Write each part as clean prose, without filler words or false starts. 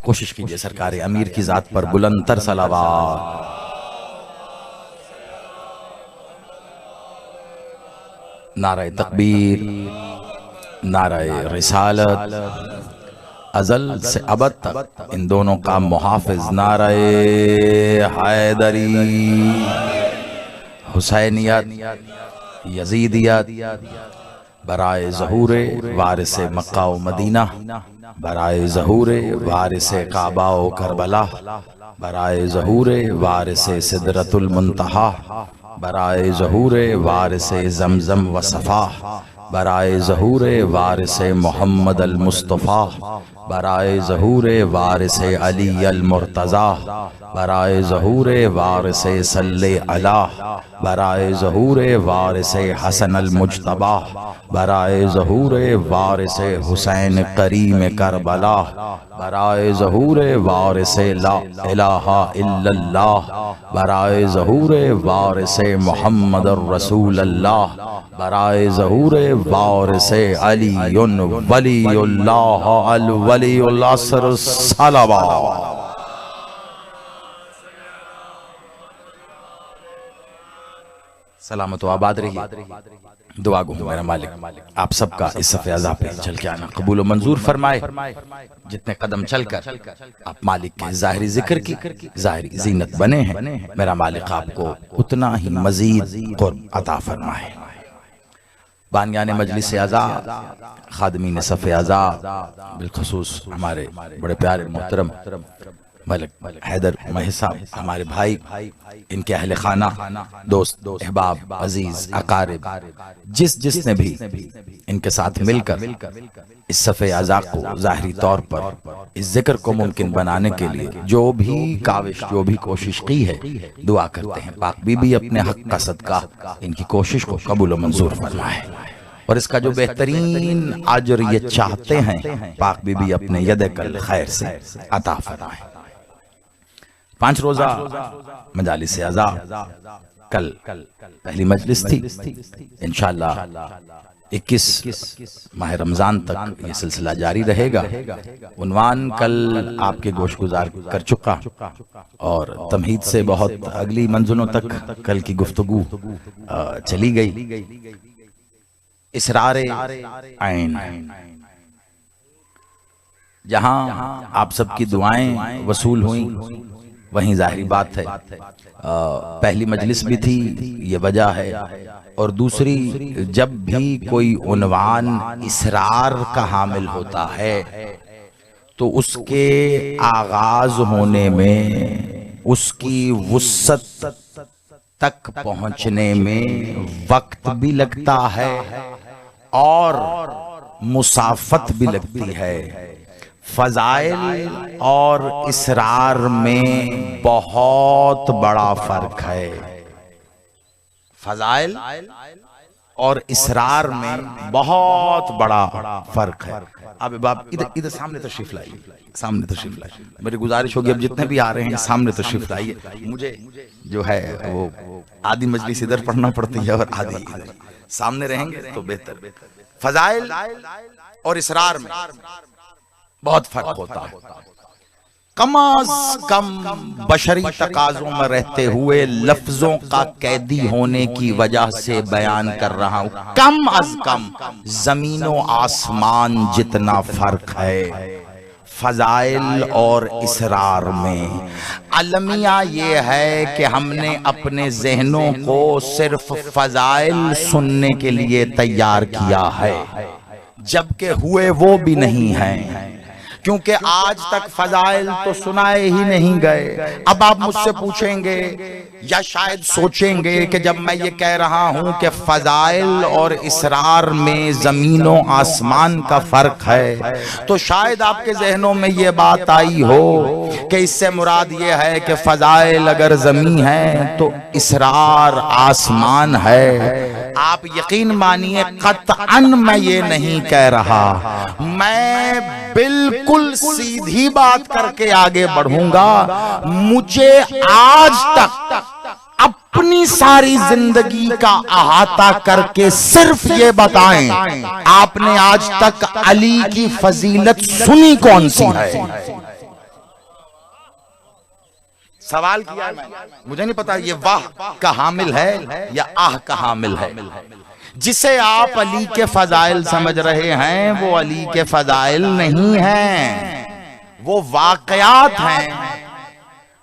कोशिश कीजिए सरकार अमीर की जात पर बुलंदतर सलावत। नारे तकबीर, नारे रिसालत, अजल से अबद तक इन दोनों का मुहाफिज नारे हैदरी, हुसैनियत, यजीदियत, बराए ज़हूरे वारिसे मक्का व मदीना, बराए ज़हूरे वारिसे काबा व करबला, बराए ज़हूरे वारिसे सिदरतुल मुंतहा, बराए ज़हूरे वारिसे ज़मज़म व सफ़ा, बराए ज़हूरे वारिसे मोहम्मद अल मुस्तफ़ा, बराए ज़हूरे वारिसे अली अल मुर्तज़ा, बराए ज़हूरे वारिसे सल्ले अला, बराए ज़हूरे वारिसे हसन अल मुज्तबा, बराए ज़हूरे वारिसे हुसैन करीम करबला, बराए ज़हूरे वारिसे ला इलाहा इल्लल्लाह, बराए ज़हूरे वारिसे मोहम्मद रसूल अल्लाह, बराए ज़हूरे वारिसे अलीयुन वलीउल्लाह अल वलीउल असर सलावत। सलामत व आबाद रहिए। दुआ गो मेरा मालिक आप सबका इस सफ़े अज़ा पे चल के आना कबूल व मंजूर फरमाए। जितने कदम चलकर आप मालिक के ज़ाहिरी जिक्र की ज़ाहिरी जीनत बने हैं, मेरा मालिक आपको उतना ही मजीद क़ुर्ब अता फरमाए। बानियान मजलिस आज़ा, खादमीन सफ़े आज़ा, बिलखुसूस हमारे बड़े प्यारे मोहतरम मलिक हैदर महर साहब, हमारे भाई, इनके अहले खाना, दोस्त अहबाब अजीज अकारिब, जिसने भी इनके साथ मिलकर इस सफ़े आज़ा को ज़ाहिरी तौर पर इस जिक्र को मुमकिन बनाने के लिए जो भी काविश, जो भी कोशिश की है, दुआ करते हैं पाक बीबी अपने हक का सदका इनकी कोशिश को कबूल व मंजूर फरमाए और इसका जो बेहतरीन अजर ये चाहते हैं पाक बीबी अपने यदकल खैर से अता फरमाए। 5 रोज़ा मजालिस आज़ा, कल पहली मजलिस थी, इंशाअल्लाह 21 माह रमज़ान तक ये सिलसिला जारी रहेगा। उन्वान कल आपके गोश गुजार कर चुका और तमहीद से बहुत अगली मंजिलों तक कल की गुफ्तगू चली गई। इसरारे ऐन, जहाँ आप सबकी दुआएं वसूल हुई वहीं जाहिरी बात है पहली मजलिस भी थी, ये वजह है। और दूसरी, जब भी कोई उन्वान इसरार का हामिल होता है तो उसके आगाज होने में, उसकी वुस्सत तक पहुंचने में वक्त भी लगता है और मुसाफत भी लगती है। फजाइल और इसरार में बहुत बड़ा फर्क है। फजाइल और इसरार में बहुत बड़ा फर्क है। अब बाप इधर सामने तशरीफ लाइए, सामने तशरीफ लाइए। मेरी गुजारिश होगी अब जितने भी आ रहे हैं सामने तशरीफ लाइए। मुझे जो है वो आधी मजलिस इधर पढ़ना पड़ती है और आधी इधर, सामने रहेंगे तो बेहतर। फजाइल और इसरार में बहुत फर्क होता है। कम अज कम बशरी तकाज़ों में रहते हुए लफ्जों का कैदी होने की वजह से बयान कर रहा हूं। कम अज कम जमीनों आसमान जितना फर्क है फजाइल और इसरार में। अलमिया ये है कि हमने अपने जहनों को सिर्फ फजाइल सुनने के लिए तैयार किया है, जबकि हुए वो भी नहीं हैं, क्योंकि आज तक फजाइल तो सुनाए ही नहीं गए। अब आप मुझसे पूछेंगे या शायद सोचेंगे कि जब मैं ये कह रहा हूं कि फजाइल और इसरार में जमीनों आसमान का फर्क है, तो शायद आपके जहनों में ये बात आई हो कि इससे मुराद ये है कि फजाइल अगर जमीन है तो इसरार आसमान है। आप यकीन मानिए कतअन मैं ये नहीं कह रहा, मैं बिल्कुल सीधी बात करके आगे बढ़ूंगा। मुझे आज तक अपनी सारी जिंदगी का अहाता करके सिर्फ ये बताएं, आपने आज तक अली की फजीलत सुनी कौन सी है? सवाल किया है मैंने, मुझे नहीं पता ये वाह का हामिल है या आह का हामिल है। जिसे आप अली के फजाइल समझ रहे हैं वो अली के फजाइल नहीं हैं, वो वाकयात हैं।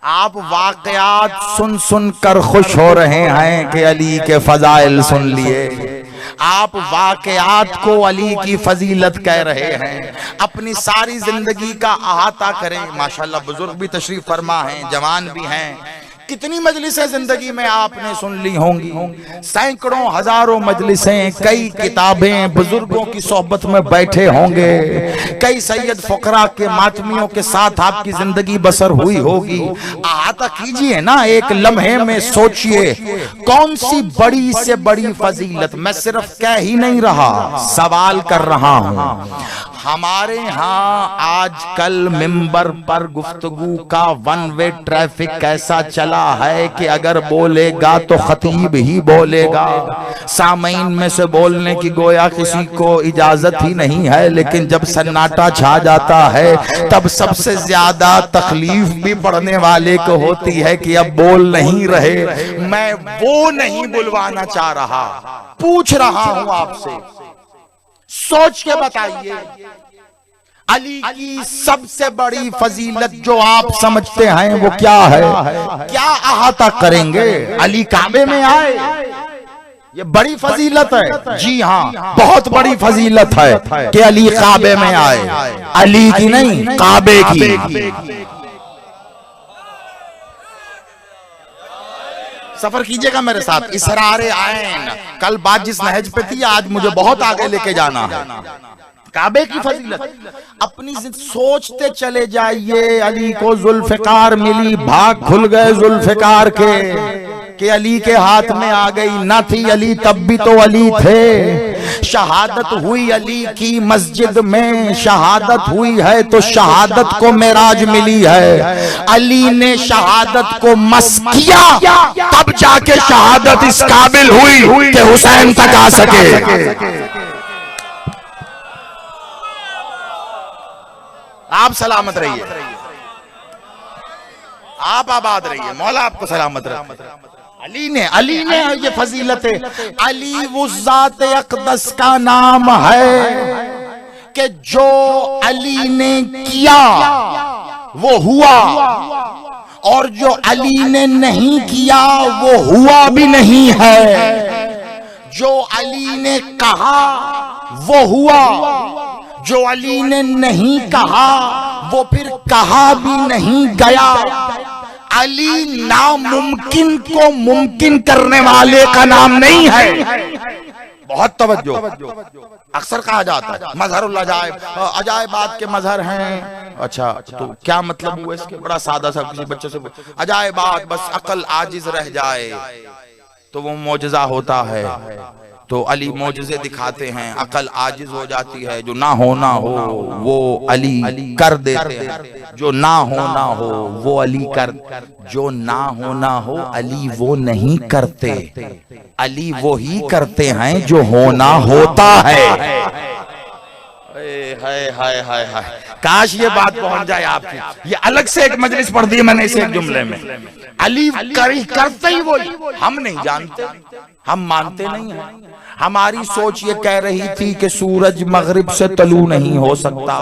आप वाकयात सुन सुन कर खुश हो रहे हैं कि अली के फजाइल सुन लिए। आप वाकयात को अली की फजीलत कह रहे हैं। अपनी सारी जिंदगी का अहाता करें। माशाल्लाह बुजुर्ग भी तशरीफ फरमा हैं, जवान भी हैं। कितनी मजलिसें जिंदगी में आपने सुन ली होंगी, सैकड़ों हजारों मजलिसें, कई किताबें, बुजुर्गों की सोहबत में बैठे होंगे, कई सैयद फकरा के मातमियों के साथ आपकी जिंदगी बसर हुई होगी। अहाता कीजिए ना, एक लम्हे में सोचिए कौन सी बड़ी से बड़ी फजीलत। मैं सिर्फ कह ही नहीं रहा, सवाल कर रहा हूं। हमारे यहाँ आजकल मिंबर पर गुफ्तगू का वन वे ट्रैफिक कैसा चला है कि अगर बोलेगा तो खतीब ही बोलेगा। सामईन में से बोलने की गोया किसी को इजाजत ही नहीं है, लेकिन जब सन्नाटा छा जाता है तब सबसे ज्यादा तकलीफ भी पड़ने वाले को होती है कि अब बोल नहीं रहे। मैं वो नहीं बुलवाना चाह रहा, पूछ रहा हूं आपसे, सोच के बताइए अली की सबसे बड़ी फजीलत जो आप समझते हैं वो क्या है? क्या अहाता करेंगे? अली काबे में आए, ये बड़ी फजीलत है। जी हाँ, बहुत बड़ी फजीलत है कि अली काबे में आए। अली की नहीं, काबे की। सफर कीजिएगा मेरे साथ, इसरार आयन। कल बात जिस नहज पे थी, आज मुझे बहुत आगे लेके जाना है। काबे की फजीलत अपनी सोचते चले जाइए। अली को जुल्फिकार मिली, भाग खुल गए जुल्फिकार के कि अली के हाथ में आ गई। न थी अली तब भी तो अली थे। शहादत हुई अली की मस्जिद में, शहादत हुई है तो शहादत को मेराज मिली है। अली ने शहादत को मस किया, तब जाके शहादत इस काबिल हुई कि हुसैन तक आ सके। आप सलामत रहिए, आप आबाद रहिए, मौला आपको सलामत रखे। अली ने ये फजीलत है। अली वो ज़ात अक़दस का नाम है कि जो अली ने किया वो हुआ, और जो अली ने नहीं किया वो हुआ भी नहीं है। जो अली ने कहा वो हुआ, जो अली ने नहीं कहा वो फिर कहा भी नहीं गया। अली नामुमकिन को मुमकिन करने वाले का नाम नहीं है। बहुत तवज्जो। अक्सर कहा जाता है मजहरुल अजायब, अजायबात के मजहर हैं। अच्छा, तो क्या मतलब हुआ इसके? बड़ा सादा सा, किसी बच्चे से अजायबात बस अकल आजिज रह जाए तो वो मौजज़ा होता है। तो अली मौजज़े दिखाते हैं, अकल आजिज हो जाती है। जो ना होना हो वो अली कर देते हैं, जो ना होना हो वो अली कर, जो ना होना हो अली वो नहीं करते। अली वो ही करते हैं जो होना होता है। हाय हाय हाय हाय, काश ये बात पहुंच जाए आपकी। ये अलग से एक मजलिस पढ़ दी है मैंने इसे एक जुमले में। अली करते ही वो, हम नहीं जानते, हम मानते नहीं हैं। हमारी सोच ये कह रही थी कि सूरज मगरिब से तलू नहीं हो सकता।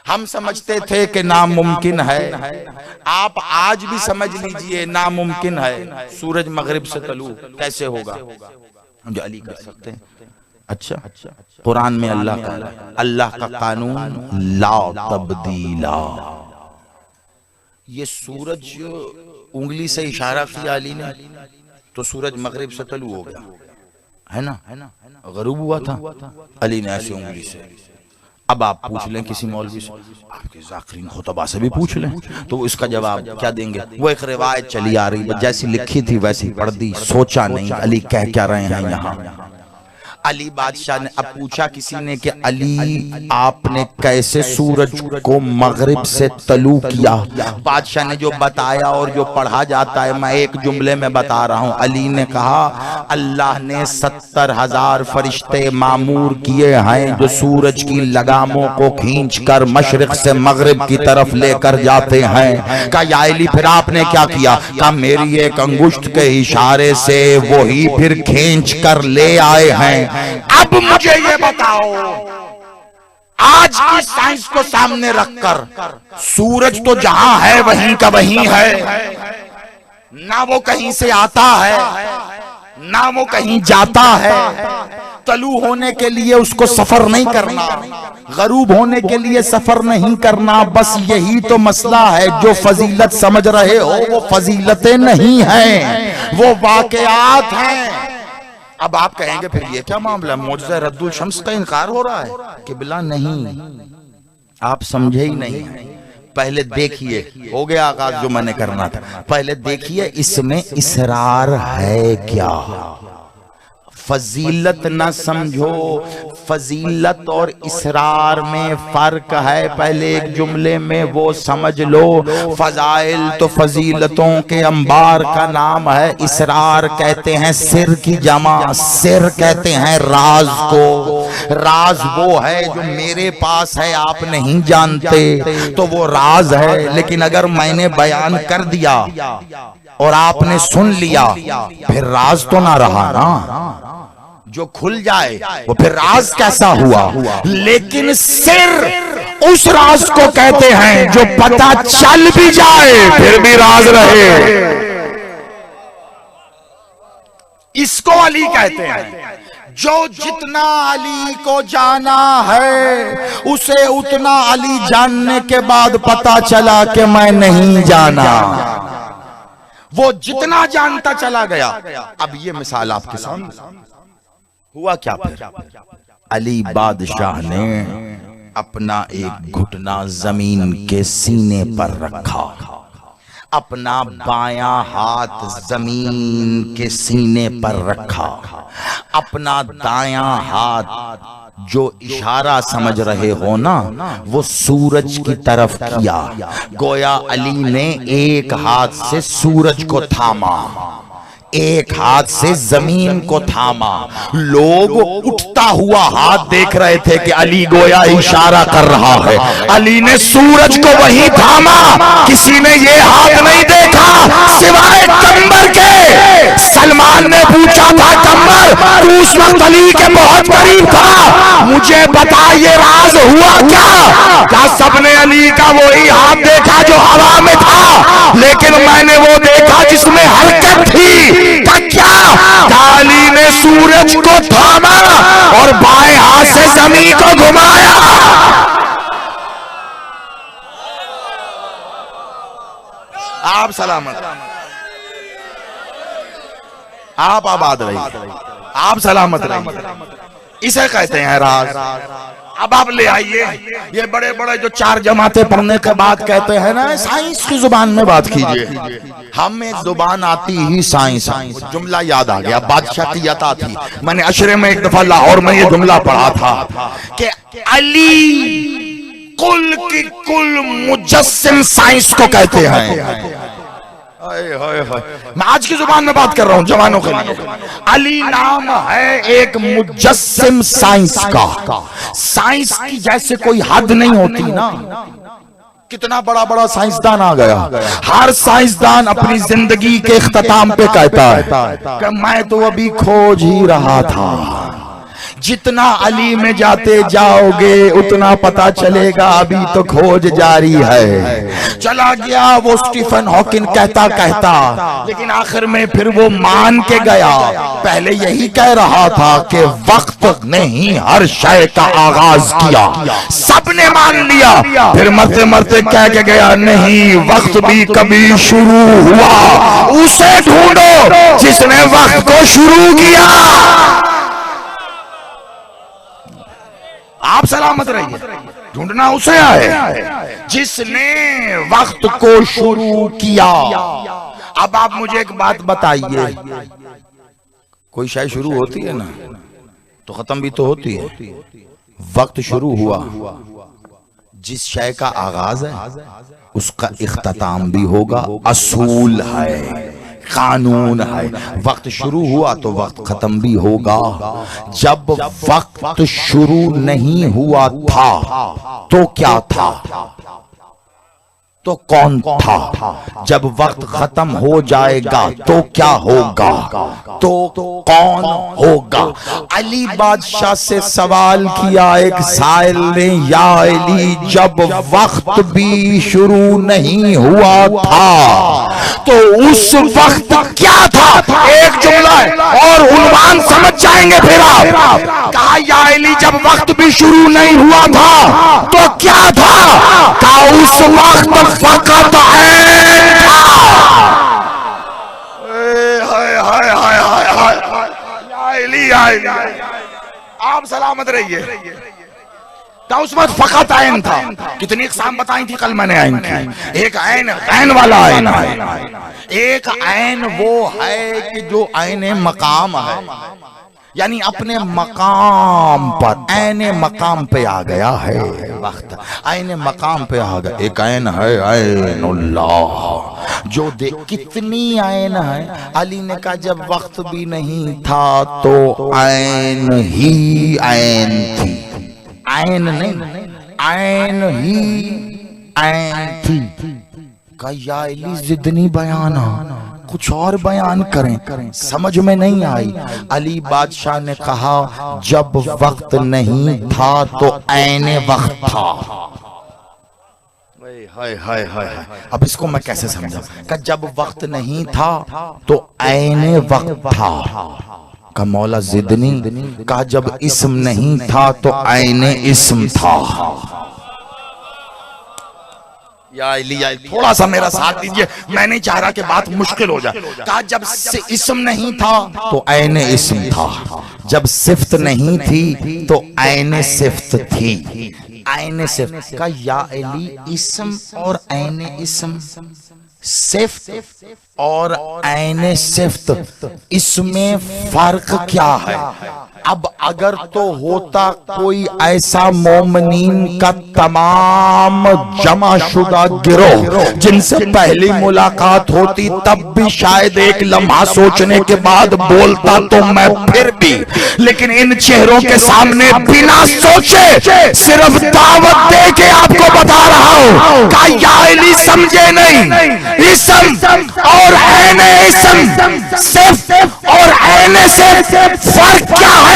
हम समझते थे कि नामुमकिन है। आप आज भी समझ लीजिए नामुमकिन है। सूरज मगरिब से तलू कैसे होगा? जो अली कर सकते हैं। अच्छा, कुरान में अल्लाह का कानून ला तब्दीला। ये सूरज उंगली से इशारा किया अली ने तो सूरज मगरिब से तलू हो गया, है ना? गरूब हुआ था, अली ने ऐसी उंगली से। अब आप पूछ लें किसी मौलवी से, आपके ज़ाकिरीन खुतबा से भी पूछ लें, तो इसका जवाब क्या देंगे? वो एक रिवायत चली आ रही, जैसी लिखी थी वैसी पढ़ दी, सोचा नहीं अली कह क्या रहे हैं यहाँ। अली बादशाह ने अब पूछा किसी ने कि अली आपने कैसे सूरज को मगरिब से तलू किया? बादशाह ने जो बताया और जो पढ़ा जाता है मैं एक जुमले में बता रहा हूं। अली ने कहा अल्लाह ने 70,000 फरिश्ते मामूर किए हैं जो सूरज की लगामों को खींचकर मशरिक से मगरिब की तरफ लेकर जाते हैं। कहा या अली फिर आपने क्या किया? कहा मेरी एक अंगुष्ठ के इशारे से वही फिर खींच कर ले आए हैं। अब मुझे ये बताओ, आज की साइंस को सामने रखकर सूरज तो जहां है वहीं का वहीं है, ना वो कहीं से आता है ना वो कहीं जाता है। तलू होने के लिए उसको सफर नहीं करना, गरूब होने के लिए सफर नहीं करना। बस यही तो मसला है। जो फजीलत समझ रहे हो वो फजीलतें नहीं हैं, वो वाकयात हैं। अब आप कहेंगे फिर ये क्या मामला, मौजज़ा रद्दुल शम्स का इनकार हो रहा है? किबला नहीं, आप समझे ही नहीं। पहले देखिए, हो गया आगाज जो मैंने करना था। पहले देखिए इसमें इसरार है क्या। फजीलत ना समझो, फजीलत और इसरार में फर्क है। पहले एक जुमले में वो समझ लो। फजाइल तो फजीलतों के अंबार का नाम है। इसरार कहते हैं सिर की जमा, सिर कहते हैं राज को। राज वो है जो मेरे पास है आप नहीं जानते, तो वो राज है। लेकिन अगर मैंने बयान कर दिया और आपने सुन लिया फिर राज तो ना रहा ना। जो खुल जाए वो फिर राज कैसा हुआ। लेकिन सिर उस राज को कहते हैं जो पता चल भी जाए फिर भी राज रहे, इसको अली कहते हैं। जो जितना अली को जाना है उसे उतना अली जानने के बाद पता चला कि मैं नहीं जाना। वो जितना जानता चला गया। अब ये मिसाल आपके सामने। हुआ क्या फिर? अली बादशाह ने अपना एक घुटना जमीन के सीने पर रखा, अपना बायां हाथ जमीन के सीने पर रखा, अपना दायां हाथ जो इशारा समझ रहे हो ना वो सूरज की तरफ किया। गोया अली ने एक हाथ से सूरज को थामा, एक हाथ से जमीन को थामा। लोग उठता हुआ हाथ देख रहे थे कि अली गोया इशारा कर रहा है। अली ने सूरज को वहीं थामा। किसी ने ये हाथ नहीं देखा सिवाय कम्बर के। सलमान ने पूछा था कम्बर तू उस वक्त अली के बहुत करीब था, मुझे बता ये राज हुआ क्या? सबने अली का वही हाथ देखा जो हवा में था, लेकिन मैंने वो देखा जिसमें हरकत थी। क्या? अली ने सूरज को थामा और बाएं हाथ से जमीन को घुमाया। आप सलामत, आप आबाद रहिए, आप सलामत रहिए। इसे कहते हैं राज। अब आप ले आइए ये बड़े बड़े जो 4 जमातें पढ़ने के बाद कहते हैं ना साइंस की जुबान में बात कीजिए। हम एक जुबान आती ही साइंस। जुमला याद आ गया, बादशाह की अता थी। मैंने अशरे में एक दफा लाहौर में ये जुमला पढ़ा था कि अली कुल की कुल मुजस्सिम साइंस को कहते हैं। मैं आज की जुबान में बात कर रहा हूं जवानों के लिए। अली नाम है एक मुजस्सिम साइंस का। साइंस की जैसे कोई हद नहीं होती ना। कितना बड़ा बड़ा साइंसदान आ गया। हर साइंसदान अपनी जिंदगी के इख्तिताम पे कहता है कि मैं तो अभी खोज ही रहा था। जितना अली में जाते जाओगे उतना पता चलेगा अभी तो खोज जारी है। चला गया वो स्टीफन हॉकिंग कहता कहता, लेकिन आखिर में फिर वो मान के गया। पहले यही कह रहा था कि वक्त ने ही हर शय का आगाज किया, सबने मान लिया। फिर मरते मरते कह के गया नहीं वक्त भी कभी शुरू हुआ, उसे ढूंढो जिसने वक्त को शुरू किया। आप सलामत रहिए। ढूंढना उसे है जिसने वक्त को शुरू किया। अब आप मुझे एक बात बताइए, कोई शायद शुरू होती है ना, तो खत्म भी तो होती है। वक्त शुरू हुआ, जिस शय का आगाज है उसका इख्तिताम भी होगा। असूल है, कानून है। वक्त शुरू हुआ तो वक्त खत्म भी होगा। जब वक्त शुरू नहीं हुआ था तो क्या था, तो कौन था। जब वक्त खत्म हो जाएगा तो क्या होगा, तो कौन होगा। अली बादशाह से सवाल किया एक साइल ने, या अली जब वक्त भी शुरू नहीं हुआ था तो उस वक्त क्या था। एक जुमला है और उन्वान समझ जाएंगे फिर आप। कहा या अली जब वक्त भी शुरू नहीं हुआ था तो क्या था। कहा उस वक्त फकत ऐन था। आप सलामत रहिए। तो उस वक्त फकत ऐन था। कितनी इकसाम बताई थी कल मैंने ऐन की। एक ऐन, ऐन वाला ऐन है। एक ऐन वो है कि जो ऐन मकाम है, यानी अपने मकाम पर, ऐने मकाम पे आ गया है वक्त। ऐने मकाम पे आ गया। एक ऐन है ऐनुल्लाह, जो दे कितनी ऐन है। अली ने कहा जब वक्त भी नहीं था तो ऐन ही ऐन थी। ऐन नहीं, ऐन ही ऐन थी। कहा या अली जिद्नी बयाना, कुछ और बयान करें, समझ में नहीं आई। अली बादशाह ने कहा जब वक्त नहीं था तो ऐने वक्त था। हाय हाय हाय। अब इसको मैं कैसे समझा। कि जब वक्त नहीं था तो ऐने वक्त था। का मौला जिदनी। कहा जब इस्म नहीं था तो ऐने इस्म था। या अली थोड़ा सा मेरा साथ दीजिए, मैं नहीं चाह रहा कि बात मुश्किल हो जाए। कहा जब इस्म नहीं था तो ऐने इस्म था। जब सिफ्त नहीं थी तो ऐने सिफ्त थी। ऐने सिफ्त का या अली इस्म और ऐने इस्म, सिफ्त और ऐने सिफ्त, इसमें फर्क क्या है। अब अगर तो होता कोई ऐसा मोमिनीन का तमाम जमाशुदा गिरोह जिनसे पहली मुलाकात होती, तब भी शायद एक लम्हा सोचने के बाद बोलता तो मैं फिर भी। लेकिन इन चेहरों के सामने बिना सोचे सिर्फ दावत दे के आपको बता रहा हूं। का या अली समझे नहीं। इस्म और ऐने इस्म, सिफ्त और ऐने सिफ्त फर्क क्या है।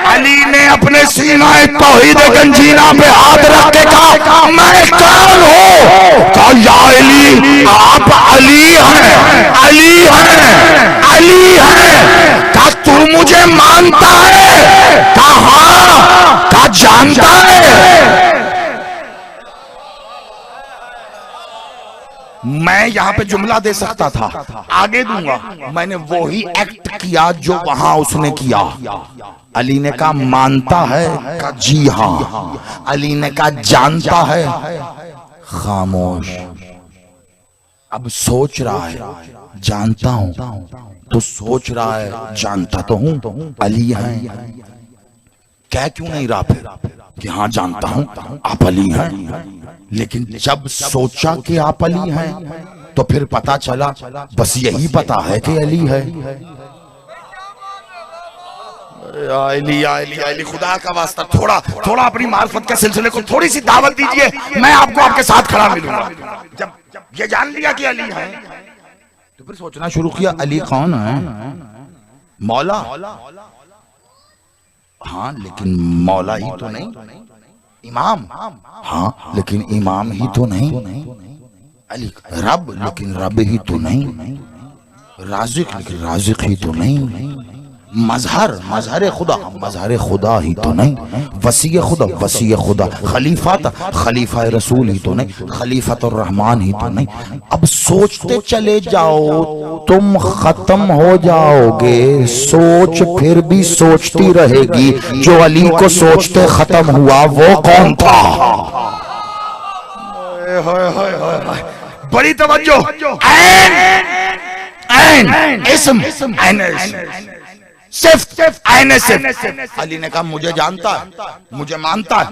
अली ने अपने सीनाए तौहीद गंजीना पे हाथ रख के कहा मैं कौन हूं। कहा या अली आप अली हैं, अली हैं, अली हैं। कहा तू मुझे मानता है। कहा हाँ। कहा जानता है। मैं यहां पे जुमला दे सकता था, आगे दूंगा। मैंने वो ही एक्ट किया जो वहां उसने किया। अली ने कहा मानता है। कहा जी हां। अली ने कहा जानता है। खामोश। अब सोच रहा है जानता हूं, तो सोच रहा है जानता तो हूं अली है। कह क्यों नहीं रहा फिर कि हाँ जानता हूं आप अली हैं। लेकिन जब सोचा कि आप अली हैं तो फिर पता चला बस यही पता है कि अली है। अली अली अली, खुदा का वास्ता थोड़ा थोड़ा अपनी मार्फत के सिलसिले को थोड़ी सी दावत दीजिए, मैं आपको आपके साथ खड़ा मिलूंगा। जब ये जान लिया कि अली है तो फिर सोचना शुरू किया अली कौन है। मौला, हाँ लेकिन मौला ही तो नहीं। इमाम, हाँ लेकिन इमाम ही तो नहीं। अली रब, लेकिन रब ही तो नहीं। राज़िक, लेकिन राज़िक ही तो नहीं। मजहर, मजहर खुदा, मजहर खुदा ही तो नहीं। वसी खुदा, वसी खुदा। खलीफा, खलीफा रसूल ही तो नहीं। खलीफतुर रहमान ही तो नहीं। अब सोचते चले जाओ तुम खत्म हो जाओगे। सोच फिर भी सोचती रहेगी। जो अली को सोचते खत्म हुआ वो कौन था। बड़ी तवज्जो। ऐन, ऐन इस्म, ऐन इस्म। सिर्फ आईने से। अली ने कहा मुझे जानता है, मुझे मानता है,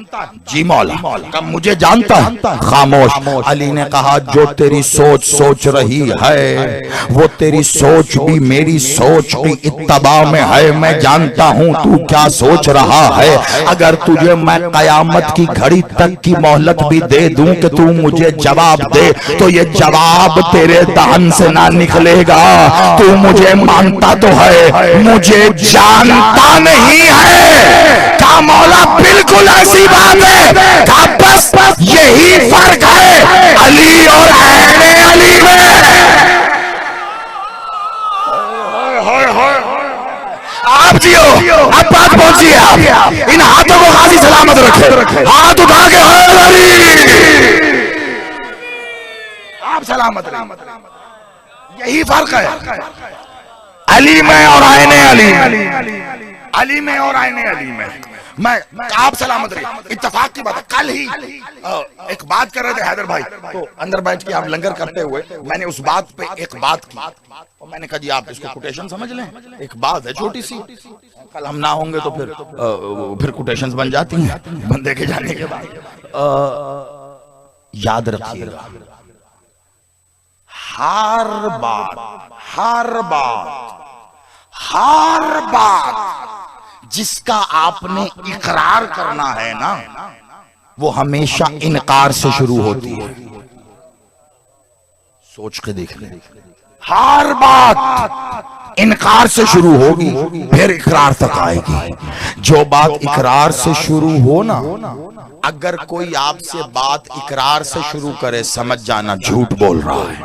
जी मौला। कहा मुझे जानता है, खामोश। अली ने कहा जो तेरी सोच सोच रही है वो तेरी सोच भी मेरी सोच की इत्तबा में है। मैं जानता हूं तू क्या सोच रहा है। अगर तुझे मैं कयामत की घड़ी तक की मोहलत भी दे दूं कि तू मुझे जवाब दे, तो ये जवाब तेरे दहन से ना निकलेगा। तू मुझे मानता तो है, मुझे जानता नहीं है। क्या मौला बिल्कुल ऐसी बात है। क्या बस यही फर्क है अली और ऐने अली में। आप जियो, अब बात पहुंची है। आप इन हाथों को गाजी सलामत रखे, हाथ उठा के आप सलामत रहे। यही फर्क है अली में और आईने अली में। अली में और आईने अली में मैं आप सलामत रहिए। इत्तेफाक की बात है, कल ही एक बात कर रहे थे हैदर भाई, तो अंदर बैठ के आप लंगर करते हुए मैंने उस बात पे एक बात की और मैंने कहा जी आप इसको कोटेशन समझ लें। एक बात है छोटी सी, कल हम ना होंगे तो फिर कोटेशंस बन जाती हैं बंदे के जाने के बाद। याद रखिएगा, हर बात जिसका आपने इकरार करना है ना, वो हमेशा इनकार से शुरू होती है। सोच के देख ले, हर बात इनकार से शुरू होगी फिर इकरार तक आएगी। जो बात इकरार से शुरू हो ना, अगर कोई आपसे बात इकरार से शुरू करे, समझ जाना झूठ बोल रहा है,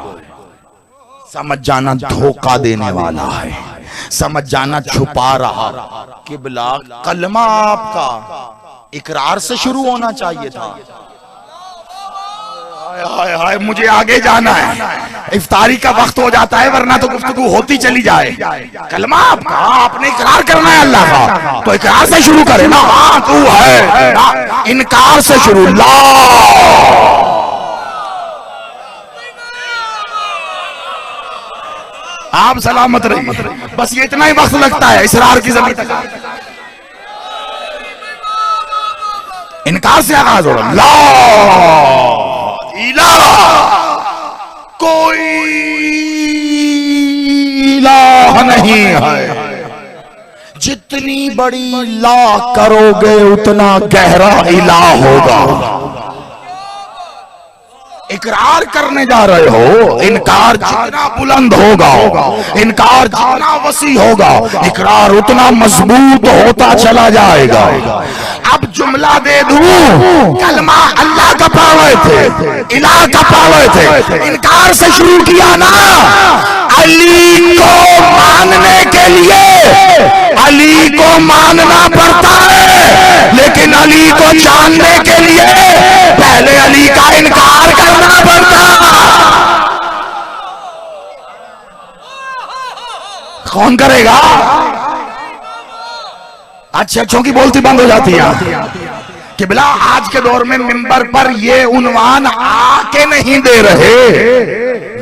समझ जाना धोखा देने वाला है, समझ जाना छुपा रहा। किबला कलमा आपका इकरार से शुरू होना चाहिए था। हाय हाय मुझे आगे जाना है, इफ्तारी का वक्त हो जाता है वरना तो गुफ्तगू होती चली जाए। कलमा आपका, आपने इकरार करना है अल्लाह का, तो इकरार से शुरू करे ना। हाँ तू है ना, इनकार से शुरू। ला आप सलामत रहिए। बस ये इतना ही वक्त लगता है इसरार की जमीन तक। इनकार से आगाज हो रहा। ला इलाहा, कोई इलाह नहीं है। जितनी बड़ी ला करोगे उतना गहरा इलाह होगा। इकरार करने जा रहे हो, इनकार जितना बुलंद होगा, इनकार जितना वसी होगा, इकरार उतना मजबूत होता चला जाएगा। अब जुमला दे दूं, कलमा अल्लाह का पावे थे, इलाह का पावे थे, इनकार से शुरू किया ना। अली को मानने के लिए अली को मानना पड़ता है, लेकिन अली को जानने के लिए पहले अली का इनकार करना पड़ता। कौन करेगा? अच्छों की बोलती बंद हो जाती है कि बिला आज के दौर में मिंबर पर ये उन्वान आके नहीं दे रहे।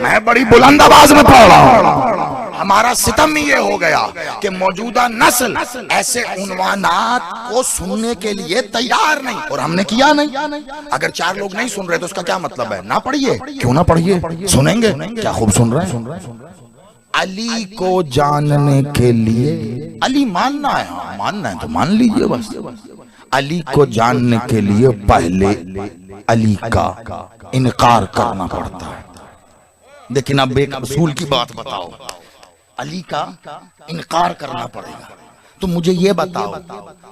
मैं बड़ी बुलंद आवाज में पढ़ रहा हूं। हमारा सितम ये हो गया कि मौजूदा नस्ल ऐसे उन्वानात को सुनने के लिए तैयार नहीं, और हमने किया नहीं। अगर 4 लोग नहीं सुन रहे तो उसका क्या मतलब है? ना पढ़िए। क्यों ना पढ़िए? सुनेंगे। क्या खूब सुन रहे हैं। अली को जानने के लिए अली मानना है, हाँ मानना है तो मान लीजिए बस। अली को जानने के लिए पहले अली का इनकार करना पड़ता है। लेकिन अब एक असूल की बात बताओ, अली का इनकार करना पड़ेगा। तो मुझे ये बताओ,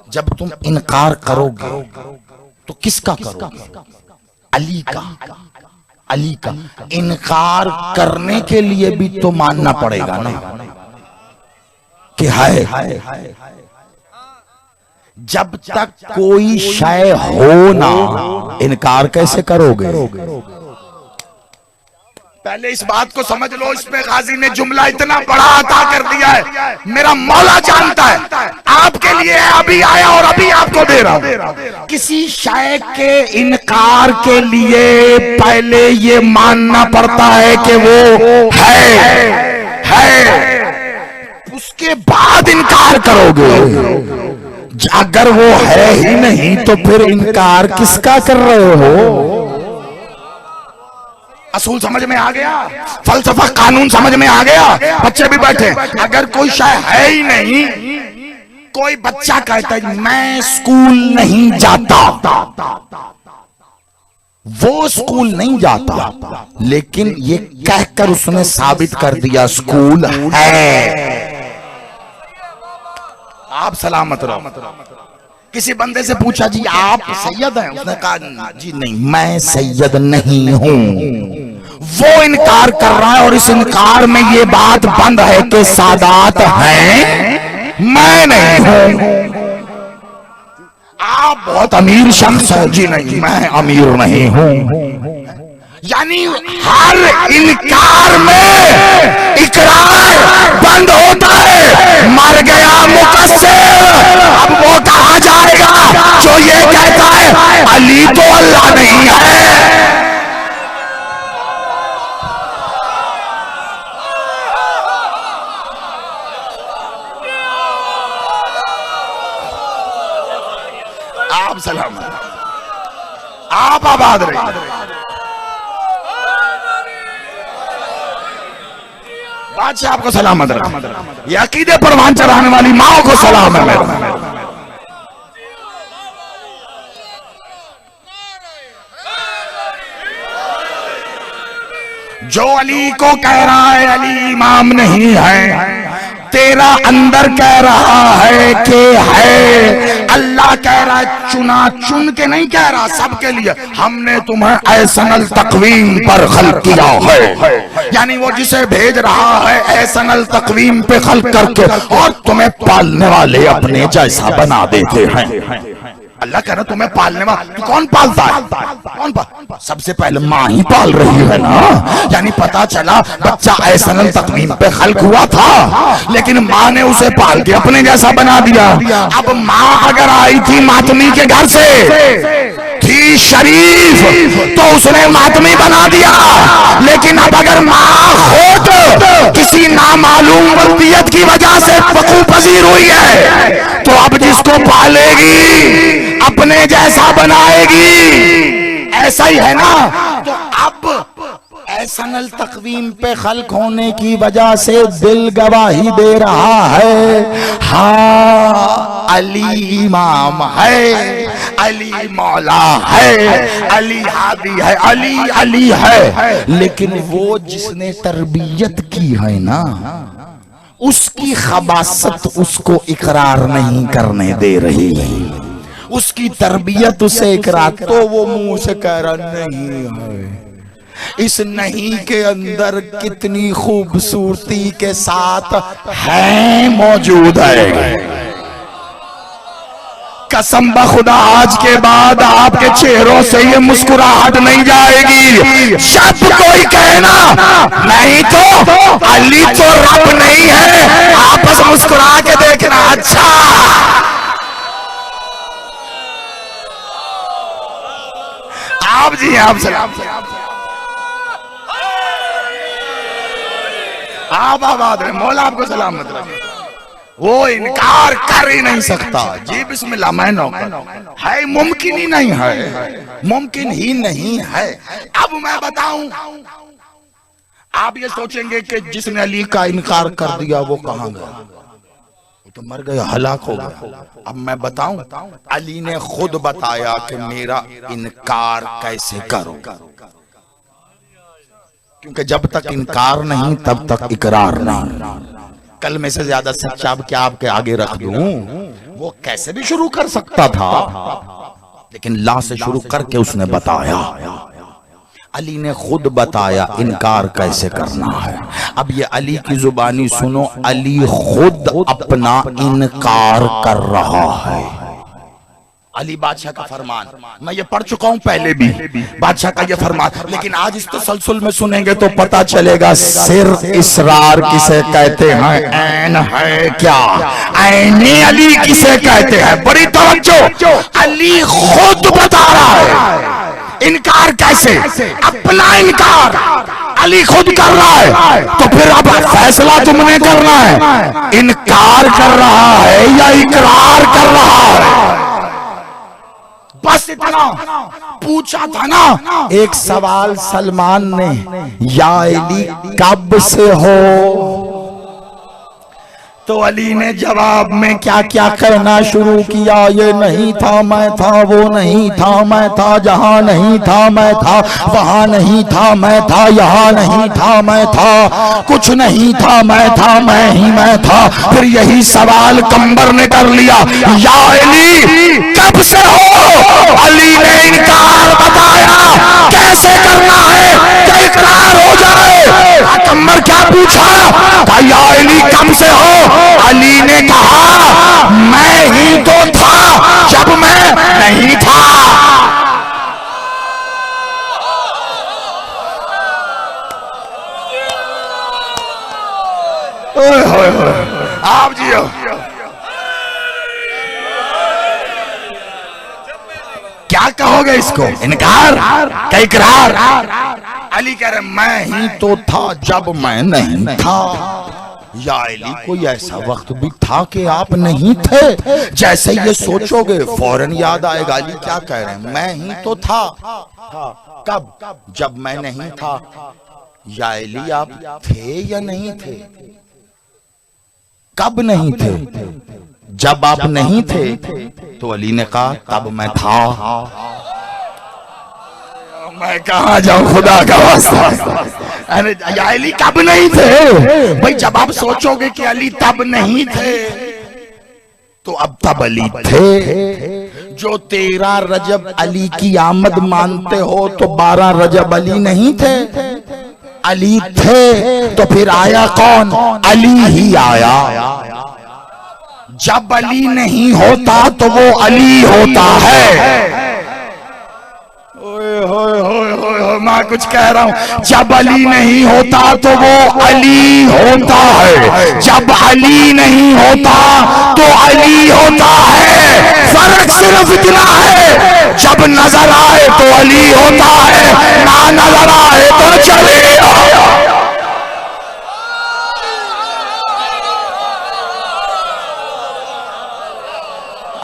जब तुम इनकार करोगे तो किसका करोगे? अली का। अली का इनकार करने के लिए भी तो मानना पड़ेगा ना कि है। जब तक कोई शय हो ना, इनकार कैसे करोगे? पहले इस बात को समझ लो। इस पे गाजी ने जुमला इतना बड़ा अता कर दिया है, मेरा मौला जानता है आपके लिए अभी आया और अभी आपको दे रहा हूं। किसी शय के इनकार के लिए पहले ये मानना पड़ता है कि वो है। उसके बाद इनकार करोगे। अगर वो है ही नहीं तो फिर इनकार किसका कर रहे हो? असूल समझ में आ गया, फलसफा कानून समझ में आ गया। बच्चे भी बैठे, अगर कोई शायद है ही नहीं, कोई बच्चा कहता है मैं स्कूल नहीं जाता, वो स्कूल नहीं जाता, लेकिन ये कहकर उसने साबित कर दिया स्कूल है। आप सलामत रहो। किसी बंदे से पूछा जी आप सैयद हैं? उसने कहा जी नहीं, मैं सैयद नहीं हूं। वो इनकार कर रहा है और इस इनकार में ये बात बंद है कि सादात हैं, मैं नहीं हूं। आप बहुत अमीर शख्स है, जी नहीं मैं अमीर नहीं हूं। यानी हर इनकार में इकरार बंद होता है। मर गया मुकस्सिर, अब वो कहा जाएगा जो ये कहता है अली तो अल्लाह नहीं है। आप सलाम, आप आबाद रहिए। बादशाह आपको सलामत रहे। ये अकीदे परवान चढ़ाने वाली माओ को सलाम है मेरा। जो अली को कह रहा है अली इमाम नहीं है, तेरा अंदर कह रहा है कि है। अल्लाह कह रहा है चुना चुन के नहीं कह रहा, सबके लिए हमने तुम्हें ऐसनल तकवीम पर खल्क किया है। यानी वो जिसे भेज रहा है ऐसनल तकवीम पे खल्क करके और तुम्हें पालने वाले अपने जैसा बना देते हैं। अल्लाह कह रहा तुम्हें पालने वाला कौन पालता है? कौन सबसे पहले माँ ही पाल रही है ना। यानी पता चला बच्चा ऐसनल तकवीम पे खल्क हुआ था, लेकिन माँ ने उसे पाल के अपने जैसा बना दिया। अब माँ अगर आई थी मातमी के घर से, थी शरीफ, तो उसने मातमी बना दिया। लेकिन अब अगर माँ खुद किसी नामालूम वल्दियत की वजह से वकूफ पजीर हुई है, तो अब जिसको पालेगी अपने जैसा बनाएगी। ऐसा ही है ना। तो अब ऐसनल तकवीम पे खल्क होने की वजह से दिल गवाही दे रहा है हाँ अली इमाम है, अली मौला है, अली हादी है, अली अली है। लेकिन वो जिसने तरबियत की है ना, उसकी खबासत उसको इकरार नहीं करने दे रही है। उसकी तरबियत उसे इकरार, तो वो मुंह से कह रहा नहीं है। इस नहीं के अंदर कितनी खूबसूरती के साथ है मौजूद है। कसम बखुदा आज के बाद आपके चेहरों से ये मुस्कुराहट नहीं जाएगी। जब कोई कहना नहीं तो अली तो रब नहीं है, आपस मुस्कुरा के देखना। अच्छा आप जी आप सलाम, आप आबाद रहे, मौला आपको सलामत रहे। वो इनकार कर ही नहीं सकता। जी बिस्मिल्लाह, मैं नौकर है, मुमकिन ही नहीं है, मुमकिन ही नहीं है। अब मैं बताऊं, आप ये सोचेंगे कि जिसने अली का इनकार कर दिया वो कहां गया, वो तो मर गया, हलाक हो गया। अब मैं बताऊं, अली ने खुद बताया कि मेरा इनकार कैसे करो, क्योंकि जब तक इनकार नहीं तब तक इकरार नहीं। कल में से ज्यादा सच्चा अब क्या आपके आगे रख दूं? वो कैसे भी शुरू कर सकता था, लेकिन ला से शुरू करके उसने बताया। अली ने खुद बताया इनकार कैसे करना है। अब ये अली की जुबानी सुनो, अली खुद अपना इनकार कर रहा है। अली बादशाह का फरमान, मैं ये पढ़ चुका हूं पहले भी, बादशाह का ये फरमान, लेकिन आज इस तसलसल में सुनेंगे तो पता चलेगा सिर इसरार किसे कहते हैं, ऐन है क्या, ऐने अली किसे कहते हैं। बड़ी तवज्जो, अली खुद बता रहा है इनकार कैसे, अपना इनकार। अली खुद कर रहा है, तो फिर अब फैसला तुमने करना है, इनकार कर रहा है या इकरार कर रहा है। बस इतना पूछा था ना। एक सवाल सलमान ने, या अली कब से हो? तो अली ने जवाब में क्या क्या करना शुरू किया। ये नहीं था मैं था, वो नहीं था मैं था, जहां नहीं था मैं था, वहां नहीं था मैं था, यहां नहीं था मैं था, कुछ नहीं था मैं था, मैं ही मैं था। फिर यही सवाल कंबर ने कर लिया, या अली कब से हो? अली ने इनकार बताया। कैसे करना है कि इकरार हो जाए? कंबर क्या पूछा? या अली कब से हो? अली ने कहा मैं ही तो था जब मैं नहीं था। आप जियो। क्या कहोगे इसको? इनकार क्या इकरार? अली कह रहे मैं ही तो था जब मैं नहीं था। या अली कोई ऐसा वक्त भी था कि आप नहीं थे? जैसे ये सोचोगे फौरन याद आएगा अली क्या कह रहे हैं, मैं ही तो था। कब? जब मैं नहीं था। या अली आप थे या नहीं थे? कब नहीं थे? जब आप नहीं थे तो अली ने कहा तब मैं था। मैं कहां जाऊं खुदा का वास्ता। अरे अली कब नहीं थे भाई? जब आप सोचोगे कि अली तब नहीं थे तो अब तब अली थे। जो 13 रजब अली की आमद मानते हो तो 12 रजब अली नहीं थे? अली थे तो फिर आया कौन? अली ही आया। जब अली नहीं होता तो वो अली होता है। मैं कुछ कह रहा हूं, जब अली नहीं होता तो वो अली होता है, जब अली नहीं होता तो अली होता है। फर्क सिर्फ इतना है, जब नजर आए तो अली होता है, ना नजर आए तो चले।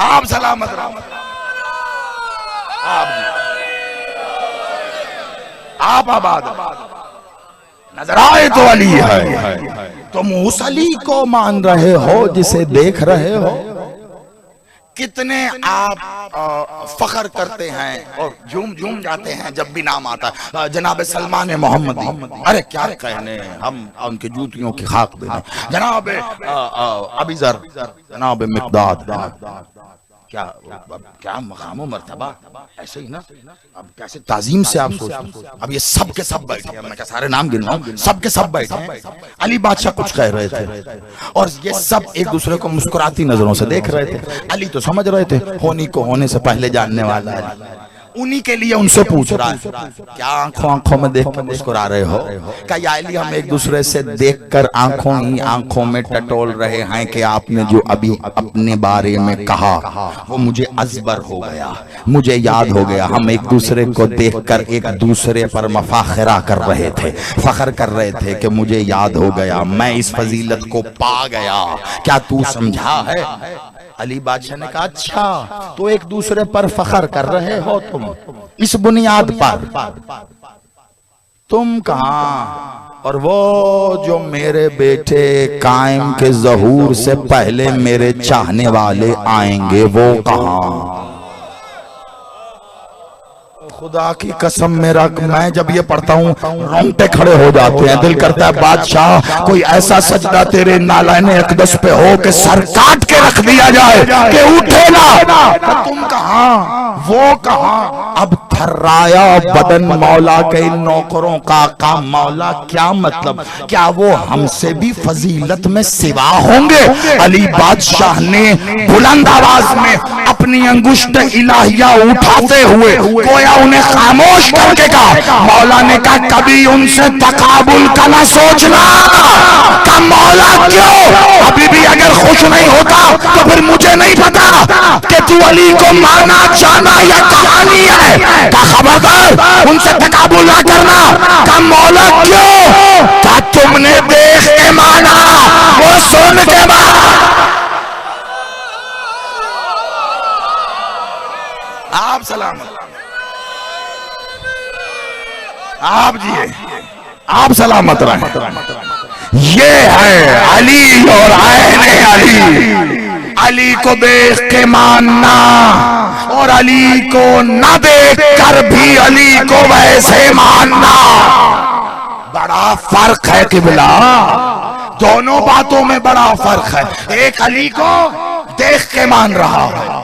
आप सलामत रहो। आप आबाद। नजर आए तो अली है। तुम उस अली को मान रहे हो जिसे देख रहे हो। कितने आप फख्र करते हैं और झूम झूम जाते हैं जब भी नाम आता है जनाब सलमान मोहम्मदी। अरे क्या कहने, हम उनके जूतियों की खाक दें। जनाब अबीजर, जनाब मिक़दाद, क्या मकाम मर्तबा, ऐसे ही ना। अब कैसे ताजीम से आप सोचते। अब ये सब के सब बैठे, मैं क्या सारे नाम गिनवाऊं? सब के सब बैठे। अली बादशाह कुछ कह रहे थे और ये सब एक दूसरे को मुस्कुराती नजरों से देख रहे थे। अली तो समझ रहे थे होनी को होने से पहले जानने वाला है। उन्हीं के लिए उनसे पूछ रहा है, क्या आंखों आंखों में देख कर मुस्कुरा रहे हो? क्या या अली हम एक दूसरे से देखकर आंखों ही आंखों में टटोल रहे हैं कि आपने जो अभी अपने बारे में कहा वो मुझे अजबर हो गया, मुझे याद हो गया। हम एक दूसरे को देखकर एक दूसरे पर मफाखरा कर रहे थे, फख्र कर रहे थे कि मुझे याद हो गया, मैं इस फजीलत को पा गया। क्या तू समझा है? अली बादशाह ने कहा अच्छा, तो एक दूसरे पर फख्र कर रहे हो तुम इस बुनियाद पर? तुम कहां? और वो जो मेरे बेटे कायम के ज़हूर से पहले मेरे चाहने वाले आएंगे वो कहां? खुदा की कसम मेरा, मैं जब ये पढ़ता हूँ रोंगटे खड़े हो जाते हैं। दिल करता है बादशाह कोई ऐसा सजदा तेरे नालाने अक़दस पे हो कि सर काट के रख दिया जाए कि उठे ना। तुम कहां, वो कहां? अब थर्राया बदन मौला के इन नौकरों का काम मौला। क्या मतलब? क्या वो हमसे भी फजीलत में सिवा होंगे? अली बादशाह ने बुलंद आवाज में अपनी अंगुष्ठ इलाहिया उठाते हुए गोया उन्हें खामोश करके कहा। मौला ने कहा कभी उनसे तकाबुल का ना सोचना। का मौला क्यों? अभी भी अगर खुश नहीं होता तो फिर मुझे नहीं पता कि तू अली को माना जाना या कहानी है। का खबरदार उनसे तकाबुल ना करना। का मौला क्यों? सुन के आप सलामत, आप जिए, आप सलामत रहे। ये है अली और आईने अली। अली को देख के मानना और अली को न देख कर भी अली को वैसे मानना, बड़ा फर्क है किबला। दोनों बातों में बड़ा फर्क है। एक अली को देख के मान रहा है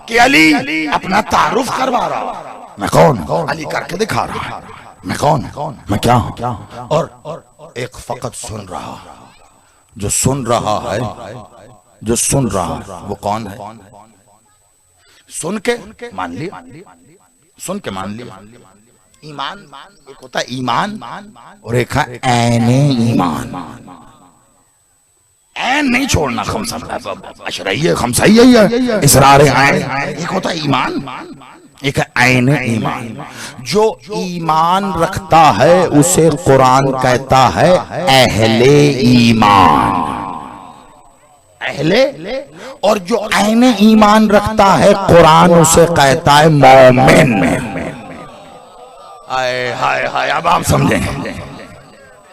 कि अली अपना तारुफ करवा रहा है, मैं कौन, अली करके दिखा रहा है मैं कौन, मैं क्या हूं। और एक फकत सुन रहा, जो सुन रहा है, जो सुन रहा है वो कौन है? सुन के मान लिया, सुन के मान लिया। ईमान एक होता है ईमान और एक है ऐने ईमान। ऐन नहीं छोड़ना, अशरइये खमसइये इसरार ऐन। एक होता है ईमान, एक है ऐन ईमान। जो ईमान रखता है उसे कुरान कहता है अहले ईमान, अहले। और जो ऐन ईमान रखता है कुरान उसे कहता है मोमिन। हाय हाय हाय, अब आप समझेंगे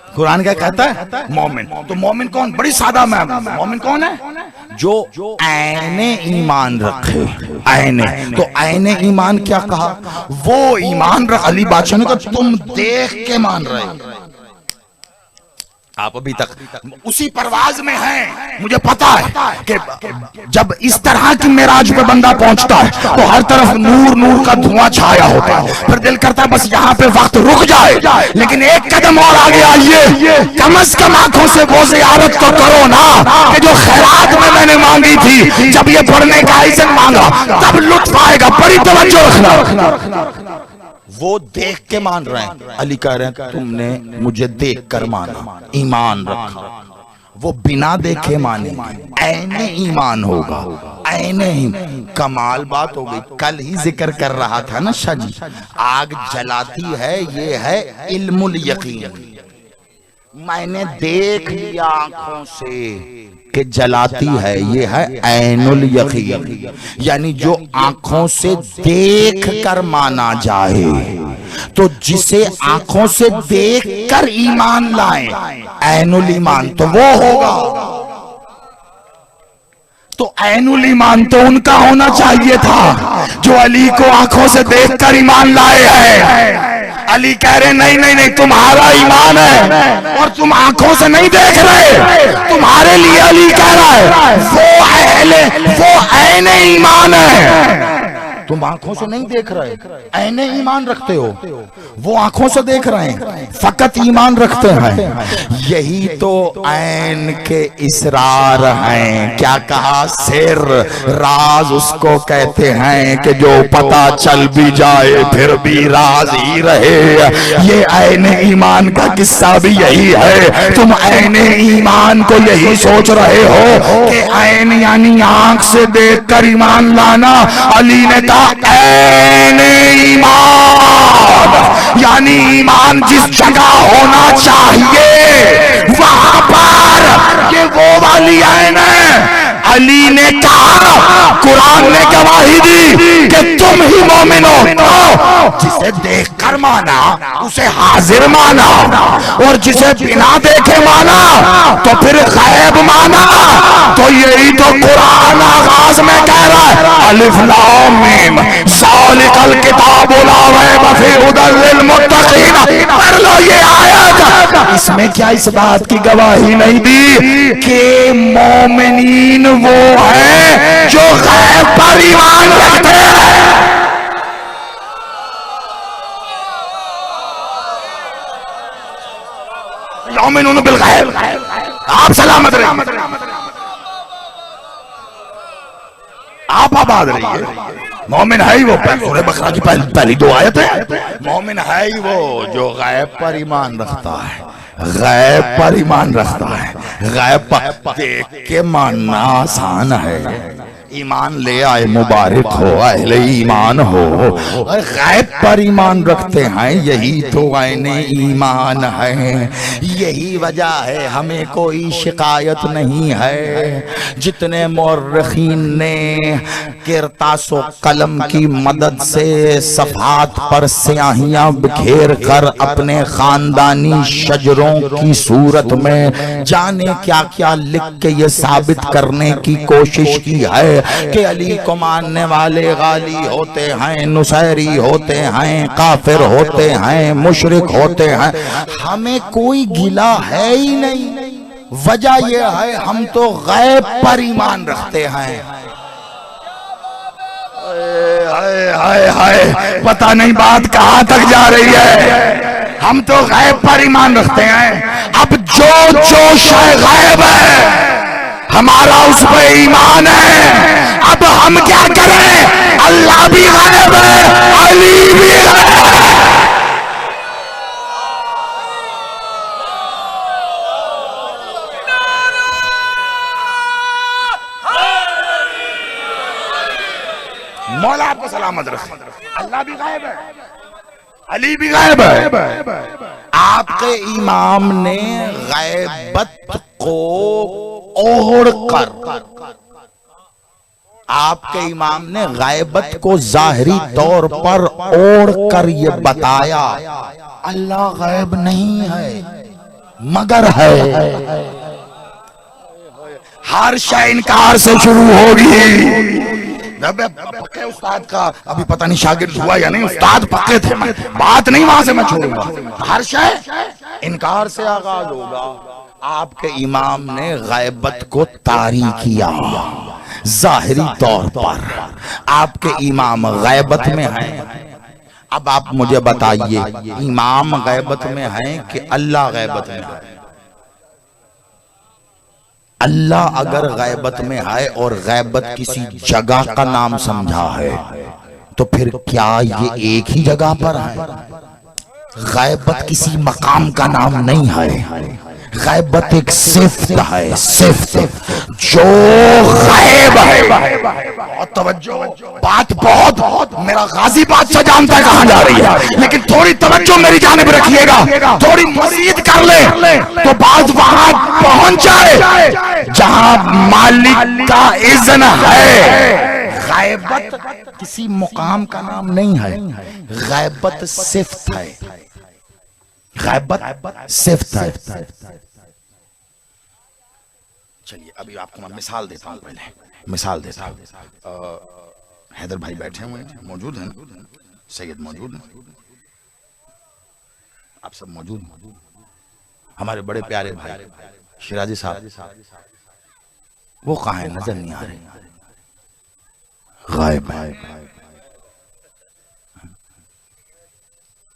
कुरान क्या कहता है? मोमिन। तो मोमिन कौन? बड़ी सादा मैं, मोमिन कौन है? जो ऐने ईमान रखे। ऐने, तो ऐने ईमान क्या कहा? वो ईमान रख, अली बादशाह ने कहा तुम देख के मान रहे, आप अभी तक उसी परवाज में हैं। मुझे पता है कि जब इस तरह की मेराज पे बंदा पहुंचता है तो हर तरफ नूर नूर का धुआं छाया होता है, फिर दिल करता है बस यहाँ पे वक्त रुक जाए, लेकिन एक कदम और आगे आइए, कम से कम आंखों से वो ज़ियारत तो करो ना कि जो खैरात में मैंने मांगी थी, जब ये पढ़ने का इज़्ज़त मांगा तब लुत्फ आएगा। बड़ी तवज्जो रखना। वो देख के मान रहे हैं, अली कह रहे हैं तुमने मुझे देख कर माना, ईमान रखा। वो बिना देखे माने, ऐने ईमान होगा, ऐने ही। कमाल बात हो गई। कल ही जिक्र कर रहा था ना शाह जी, आग जलाती है ये है इल्मुल यकीन। मैंने देख लिया आंखों से कि जलाती है, ये है ऐनुल यकीन। यानी जो आंखों से देख कर माना जाए, तो जिसे आंखों से देख कर ईमान लाए ऐनुल ईमान, तो वो होगा। तो ऐनुल ईमान तो उनका होना चाहिए था जो अली को आंखों से देख कर ईमान लाए हैं। अली कह रहे नहीं नहीं नहीं, तुम्हारा ईमान है और तुम आंखों से नहीं देख रहे, तुम्हारे लिए अली कह रहा है वो अहले, वो ऐने ईमान है। तुम आंखों से नहीं देख रहे, ऐने ईमान रखते हो, वो आंखों से देख रहे हैं, फकत ईमान रखते हैं। यही तो ऐन के इसरार हैं। क्या कहा? सिर, राज उसको कहते हैं कि जो पता चल भी जाए फिर भी राज ही रहे। ये ऐन ईमान का किस्सा भी यही है। तुम ऐन ईमान को यही सोच रहे हो कि ऐन यानी आंख से देख कर ईमान लाना। अली ने ऐन ईमान यानी ईमान जिस जगह होना चाहिए वहां पर ये वो वाली ऐन है। अली ने कहा, कुरान ने गवाही दी कि तुम ही मोमिन हो। जिसे देखकर माना उसे हाजिर माना, और जिसे बिना देखे माना तो फिर गैब माना। तो यही तो कुरान आगाज में कह रहा है, अलिफ लाम मीम ज़ालिकल किताबु ला रैब फीहि हुदल लिल मुत्तकीन। पढ़ लो ये आयत। इसमें क्या इस बात की गवाही नहीं दी कि मोमिनीन वो है जो गैब पर ईमान रखते हैं? युमिनून बिल गैब। आप सलामत रहिए, आप आबाद रहिए। मोमिन है ही वो, सूरह बकरा की पहली दो आयत है। मोमिन है ही वो जो गैब पर ईमान रखता है, गैब पर ईमान रखता है। गैब पर देख के मानना आसान है, ईमान ले आए, मुबारक हो अहले ईमान हो। और गैब पर ईमान रखते हैं, यही तो आईने ईमान है। यही वजह है हमें कोई शिकायत नहीं है। जितने मुर्रिखीन ने किरतासो कलम की मदद से सफात पर स्याहियां बिखेर कर अपने खानदानी शजरों की सूरत में जाने क्या क्या लिख के ये साबित करने की कोशिश की है कि अली को मानने वाले गाली होते हैं, नुसैरी होते हैं, काफिर होते हैं, मुशरिक होते हैं, हमें कोई गिला है ही नहीं। वजह यह है हम तो गैब पर ईमान रखते हैं। हाय हाय हाय, पता नहीं बात कहां तक जा रही है। हम तो गैब पर ईमान रखते हैं। अब जो शय गैब है हमारा उस पे ईमान है। अब हम क्या करें? अल्लाह भी गैब है, अली भी गैब है। मौला आपको सलामत रखे। अल्लाह भी गायब है, अली भी गायब है। आपके इमाम ने गैबत को ओढ़कर, आपके इमाम ने गैबत को जाहिरी तौर पर ओढ़कर ये बताया अल्लाह गैब नहीं है मगर है। हर शय इनकार से शुरू होगी। पक्के उस्ताद का अभी पता नहीं शागिर्द हुआ या नहीं, उस्ताद पक्के थे, मैं बात नहीं वहां से मैं छोड़ूंगा। हर शय इनकार से आगाज होगा। आपके इमाम ने गैबत को तारी किया जाहिरी तौर पर। आपके इमाम गैबत में हैं। अब आप मुझे बताइए, इमाम गैबत में हैं कि अल्लाह गैबत में है? अल्लाह अगर गैबत में है और गैबत किसी जगह का नाम समझा है तो फिर क्या ये एक ही जगह पर है? गैबत किसी मकाम का नाम नहीं है। गैबत एक सिफ्त है, सिफ्त जो गैब है। बहुत तवज्जो, बात बहुत मेरा गाजी बादशाह जानता है कहां जा रही है, लेकिन थोड़ी तवज्जो मेरी जानिब रखिएगा। थोड़ी मजीद कर ले तो बात वहां पहुंच जाए जहां मालिक का इज़्न है। गैबत किसी मुकाम का नाम नहीं है, गैबत सिफ्त है। गैबत सिफ्त है। चलिए अभी आपको मैं मिसाल देता हूं, पहले मिसाल देता हूं। हैदर भाई बैठे हुए हैं, मौजूद हैं, सैयद मौजूद हैं, आप सब मौजूद हैं। हमारे बड़े प्यारे भाई शिराजी साहब, वो कहां है? नजर नहीं आ रहे, गायब है।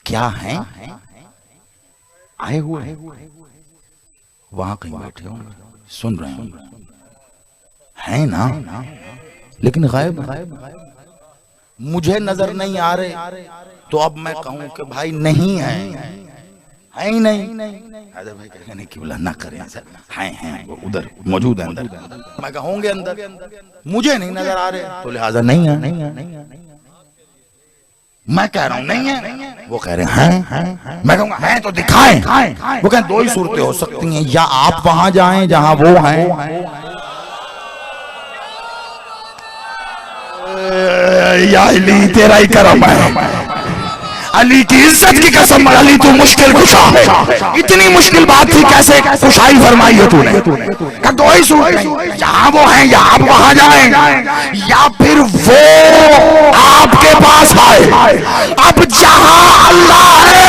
क्या हैं? आए हुए हैं, वहां कहीं बैठे होंगे, सुन रहे हैं ना, लेकिन गायब मुझे नजर नहीं आ रहे। तो अब मैं कहूं कि भाई नहीं है ही नहीं। हैदर भाई कहने की बोला ना करें सर, हैं वो उधर मौजूद है अंदर। मैं कहूंगे अंदर मुझे नहीं नजर आ रहे तो लिहाजा नहीं है। मैं कह रहा हूं नहीं है, वो कह रहे हैं। मैं कहूंगा हैं तो दिखाएं। वो कहें दो ही सूरतें हो सकती हैं, या आप वहां जाएं जहां वो हैं, या अली तेरा ही करम है। अली की इज्जत की कसम, अली तू मुश्किल कुशा है। इतनी मुश्किल बात थी, कैसे कुशाई फरमाई है तूने? का दो ही सूरतें, जहां वो हैं या आप वहां जाएं, या फिर वो आपके पास आए। अब जहां अल्लाह है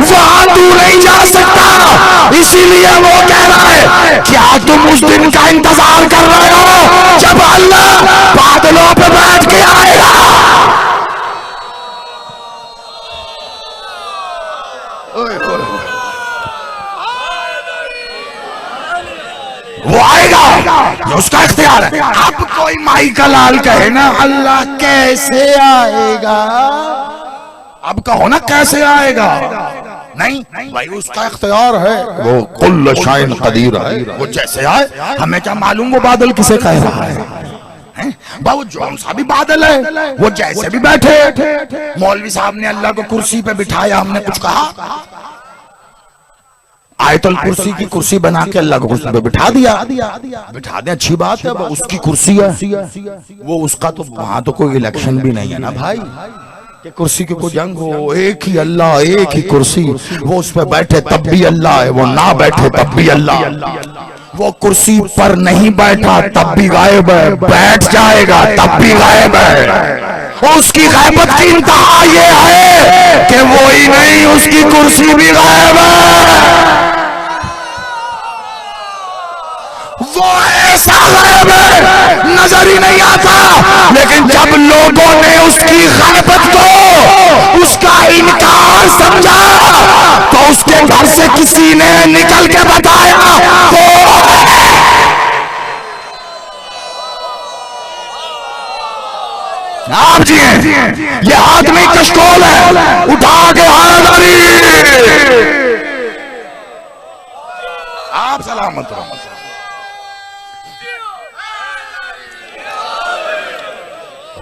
वहां तू नहीं जा सकता, इसीलिए वो कह रहा है क्या तुम उस दिन का इंतजार कर रहे हो जब अल्लाह बादलों पे बैठ के आएगा? वो आएगा, ये उसका इख्तियार है। अब कोई माई का लाल कहे ना अल्लाह कैसे आएगा, अब कहो ना कैसे आएगा, नहीं भाई उसका इख्तियार है, वो कुल्ल शाइन कदीर है, वो जैसे आए। हमें क्या मालूम वो बादल किसे कह रहा है? वो जौन सा भी बादल है, वो जैसे भी बैठे, मौलवी साहब ने अल्लाह को कुर्सी पे बिठाया, हमने कुछ कहा? आयतुल कुर्सी की कुर्सी बना के अल्लाह को कुर्सी पे बिठा दिया, अच्छी बात है, वो उसकी कुर्सी है, वो उसका तो वहां तो कोई इलेक्शन भी नहीं है ना भाई कि कुर्सी की कोई जंग हो। एक ही अल्लाह, एक ही कुर्सी, वो उस पर बैठे तब भी अल्लाह है, वो ना बैठे तब भी अल्लाह। वो कुर्सी पर नहीं बैठा तब भी गायब है, बैठ जाएगा तब भी गायब है। उसकी गायबत की इंतहा ये है कि वो ही नहीं, उसकी कुर्सी भी गायब है। वो ऐसा गायब है नजर ही नहीं आता, लेकिन जब लोगों ने उसकी गायबत को, उसका इनकार समझा, तो उसके घर से किसी ने निकल के बताया तो आप जी हैं, ये आदमी कशकोल है, उठा के हाज़री, आप सलामत रहो।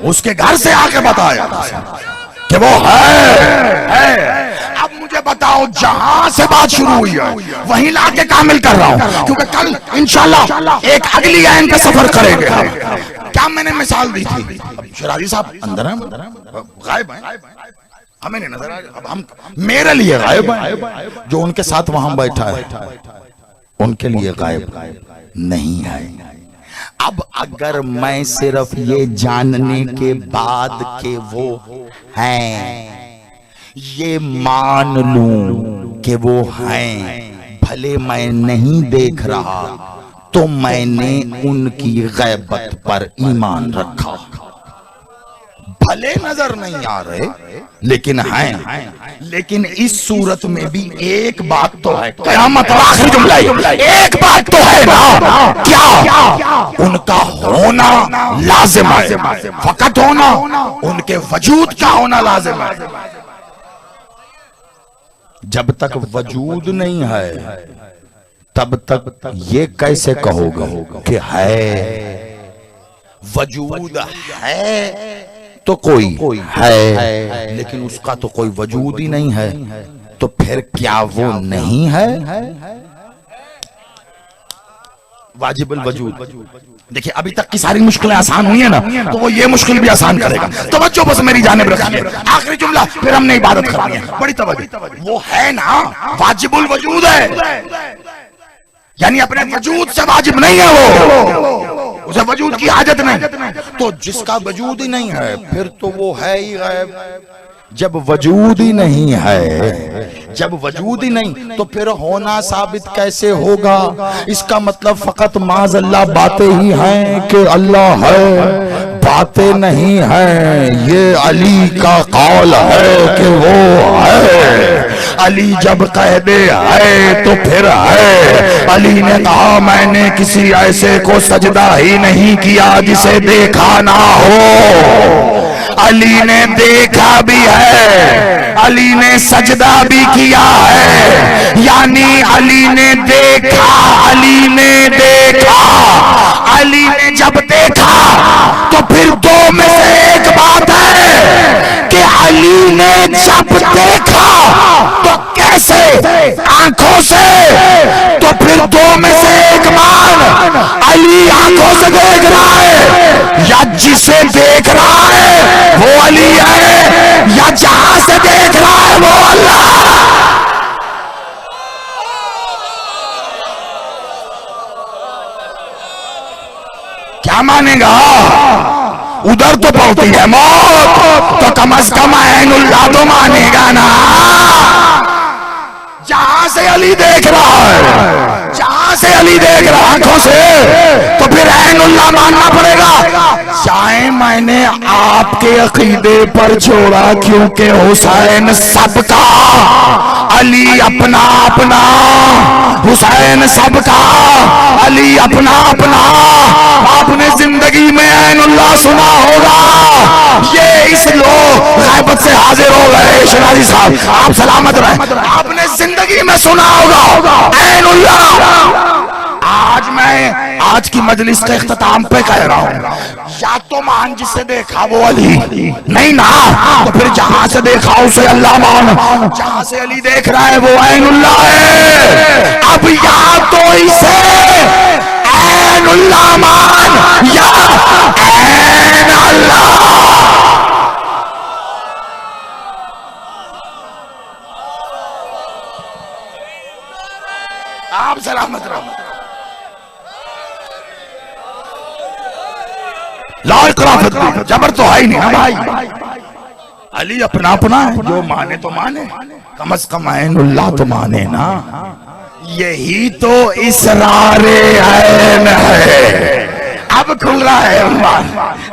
उसके घर से आके बताया कि वो है। अब मुझे बताओ, जहां से बात शुरू हुई है वहीं लाके कामिल कर रहा हूं, क्योंकि कल इंशाल्लाह एक अगली आयन पे सफर करेंगे हम। क्या मैंने मिसाल दी थी? शराजी साहब अंदर हैं, गायब हैं, हमें नहीं नजर आए। अब हम मेरे लिए गायब हैं, जो उनके साथ वहां बैठा है उनके लिए गायब नहीं है। अब अगर मैं सिर्फ ये जानने के बाद कि वो हैं, ये मान लूं कि वो हैं, भले मैं नहीं देख रहा, तो मैंने उनकी गैबत पर ईमान रखा। भले नजर नहीं आ रहे लेकिन हैं। लेकिन इस सूरत में भी एक बात तो है, क़यामत आखिरी जुमला, एक बात तो है ना, क्या? उनका होना लाजिम है, फकत होना, उनके वजूद का होना लाजिम है। जब तक वजूद नहीं है तब तक ये कैसे कहोगे कि है? वजूद है तो कोई है, लेकिन उसका तो कोई वजूद ही नहीं है, तो फिर क्या वो नहीं है? वाजिबुल वजूद। देखिए अभी तक की सारी मुश्किलें आसान हुई है ना, तो वो ये मुश्किल भी आसान करेगा। तवज्जो बस मेरी जानिब रखिए, आखिरी जुमला, फिर हमने इबादत करनी है, बड़ी तवज्जो। वो है ना, वाजिबुल वजूद है, यानी अपने वजूद से वाजिब नहीं है वो, उसे वजूद की हाजत नहीं। तो जिसका वजूद ही नहीं है फिर तो वो है ही गायब। जब वजूद ही नहीं है, जब वजूद ही नहीं, तो फिर होना साबित कैसे होगा? इसका मतलब फकत माज़ अल्लाह बातें ही हैं कि अल्लाह है, बातें नहीं है। ये अली का कौल है कि वो है। अली जब कह दे है तो फिर है। अली ने कहा मैंने किसी ऐसे को सजदा ही नहीं किया जिसे देखा ना हो। अली ने देखा भी है, अली ने सजदा भी किया है, यानी अली ने देखा, अली ने देखा। अली ने जब देखा तो फिर दो में से एक बात है कि अली ने जब देखा तो कैसे? आंखों से। तो फिर दो में से एक मान, अली आंखों से देख रहा है या जिसे देख रहा है वो अली है, या जहां से देख रहा है वो अल्लाह। क्या मानेगा? उधर तो पहुंचती है मौत, तो कम से कम ऐनुल्लाह तो मानेगा ना। जहां से अली देख रहा है, जहां से अली देख रहा है आंखों से, तो फिर ऐनुल्लाह मानना पड़ेगा। चाहे मैंने आपके अकीदे पर छोड़ा, क्योंकि हुसैन सबका, अली अपना अपना, हुसैन सबका, अली अपना अपना। आपने जिंदगी में ऐनुल्लाह सुना होगा, ये इस लोग गैबत से हाजिर हो गए। शनाजी साहब आप सलामत रहे। आपने जिंदगी में सुना होगा ऐनुल्लाह। आज मैं आज की मजलिस के इख्तिताम पे कह रहा हूँ, या तो मान जिसे देखा वो अली नहीं ना, तो फिर जहां से देखा उसे अल्लाह मान, जहां से अली देख रहा है वो ऐनुल्लाह है। अब या तो इसे ऐनुल्लाह मान या ऐन अल्लाह। आप सलामत रहो। जबर तो है ही नहीं ना भाई, अली अपना अपना है, जो माने तो माने, कम से कम ऐनुल्लाह तो माने ना। यही तो इसरारे ऐन है। अब खुल रहा है,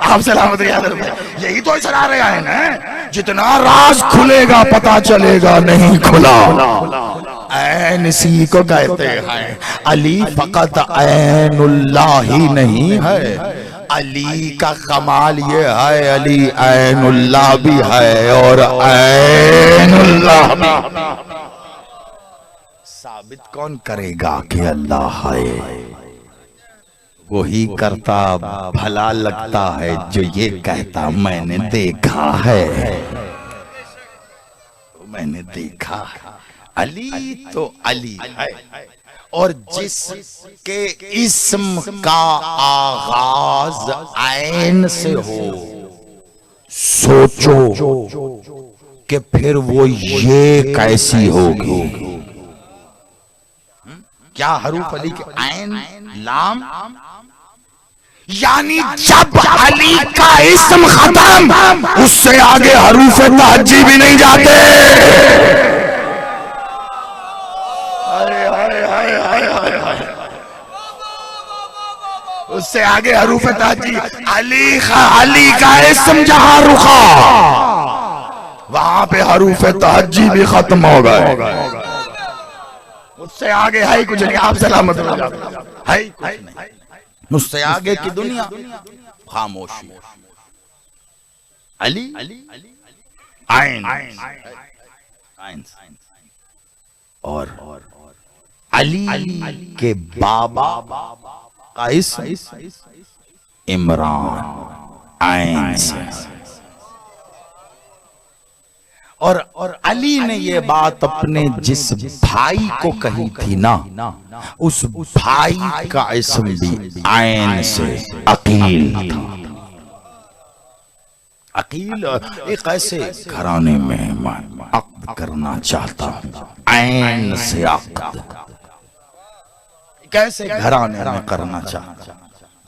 आप सलामत याद रखिए, यही तो इसरारे ऐन है। जितना राज खुलेगा पता चलेगा नहीं खुला, ऐन इसी को कहते हैं। अली फकत ऐनुल्लाह ही नहीं है, अली का कमाल ये है, अली ऐनुल्लाह भी है और ऐनुल्लाह भी। साबित कौन करेगा कि अल्लाह है? वही करता भला लगता है जो ये कहता मैंने देखा है, मैंने देखा है। अली तो अली है, और जिसके इस्म का आगाज ऐन से हो, सोचो कि फिर वो ये कैसी होगी। क्या हरूफ अली के ऐन लाम, यानी जब अली का इस्म खत्म उससे आगे हरूफ तहज्जी भी नहीं जाते। उससे आगे हरूफ तहज्जी, अली का इस्म जहां रुका वहां पे हरूफ तहज्जी भी खत्म हो गए। उससे आगे है कुछ नहीं, आप सलामत है कुछ नहीं। उससे आगे की दुनिया खामोशी। अली आइन और अली के बाबा का इस्म इमरान आइन से। और अली ने ये बात अपने जिस भाई को कही थी ना, उस भाई का इस्म भी आइन से अकील था। अकील एक ऐसे घराने में मैं अक्द करना चाहता हूं, आइन से अक्द कैसे घराने में करना चाहता,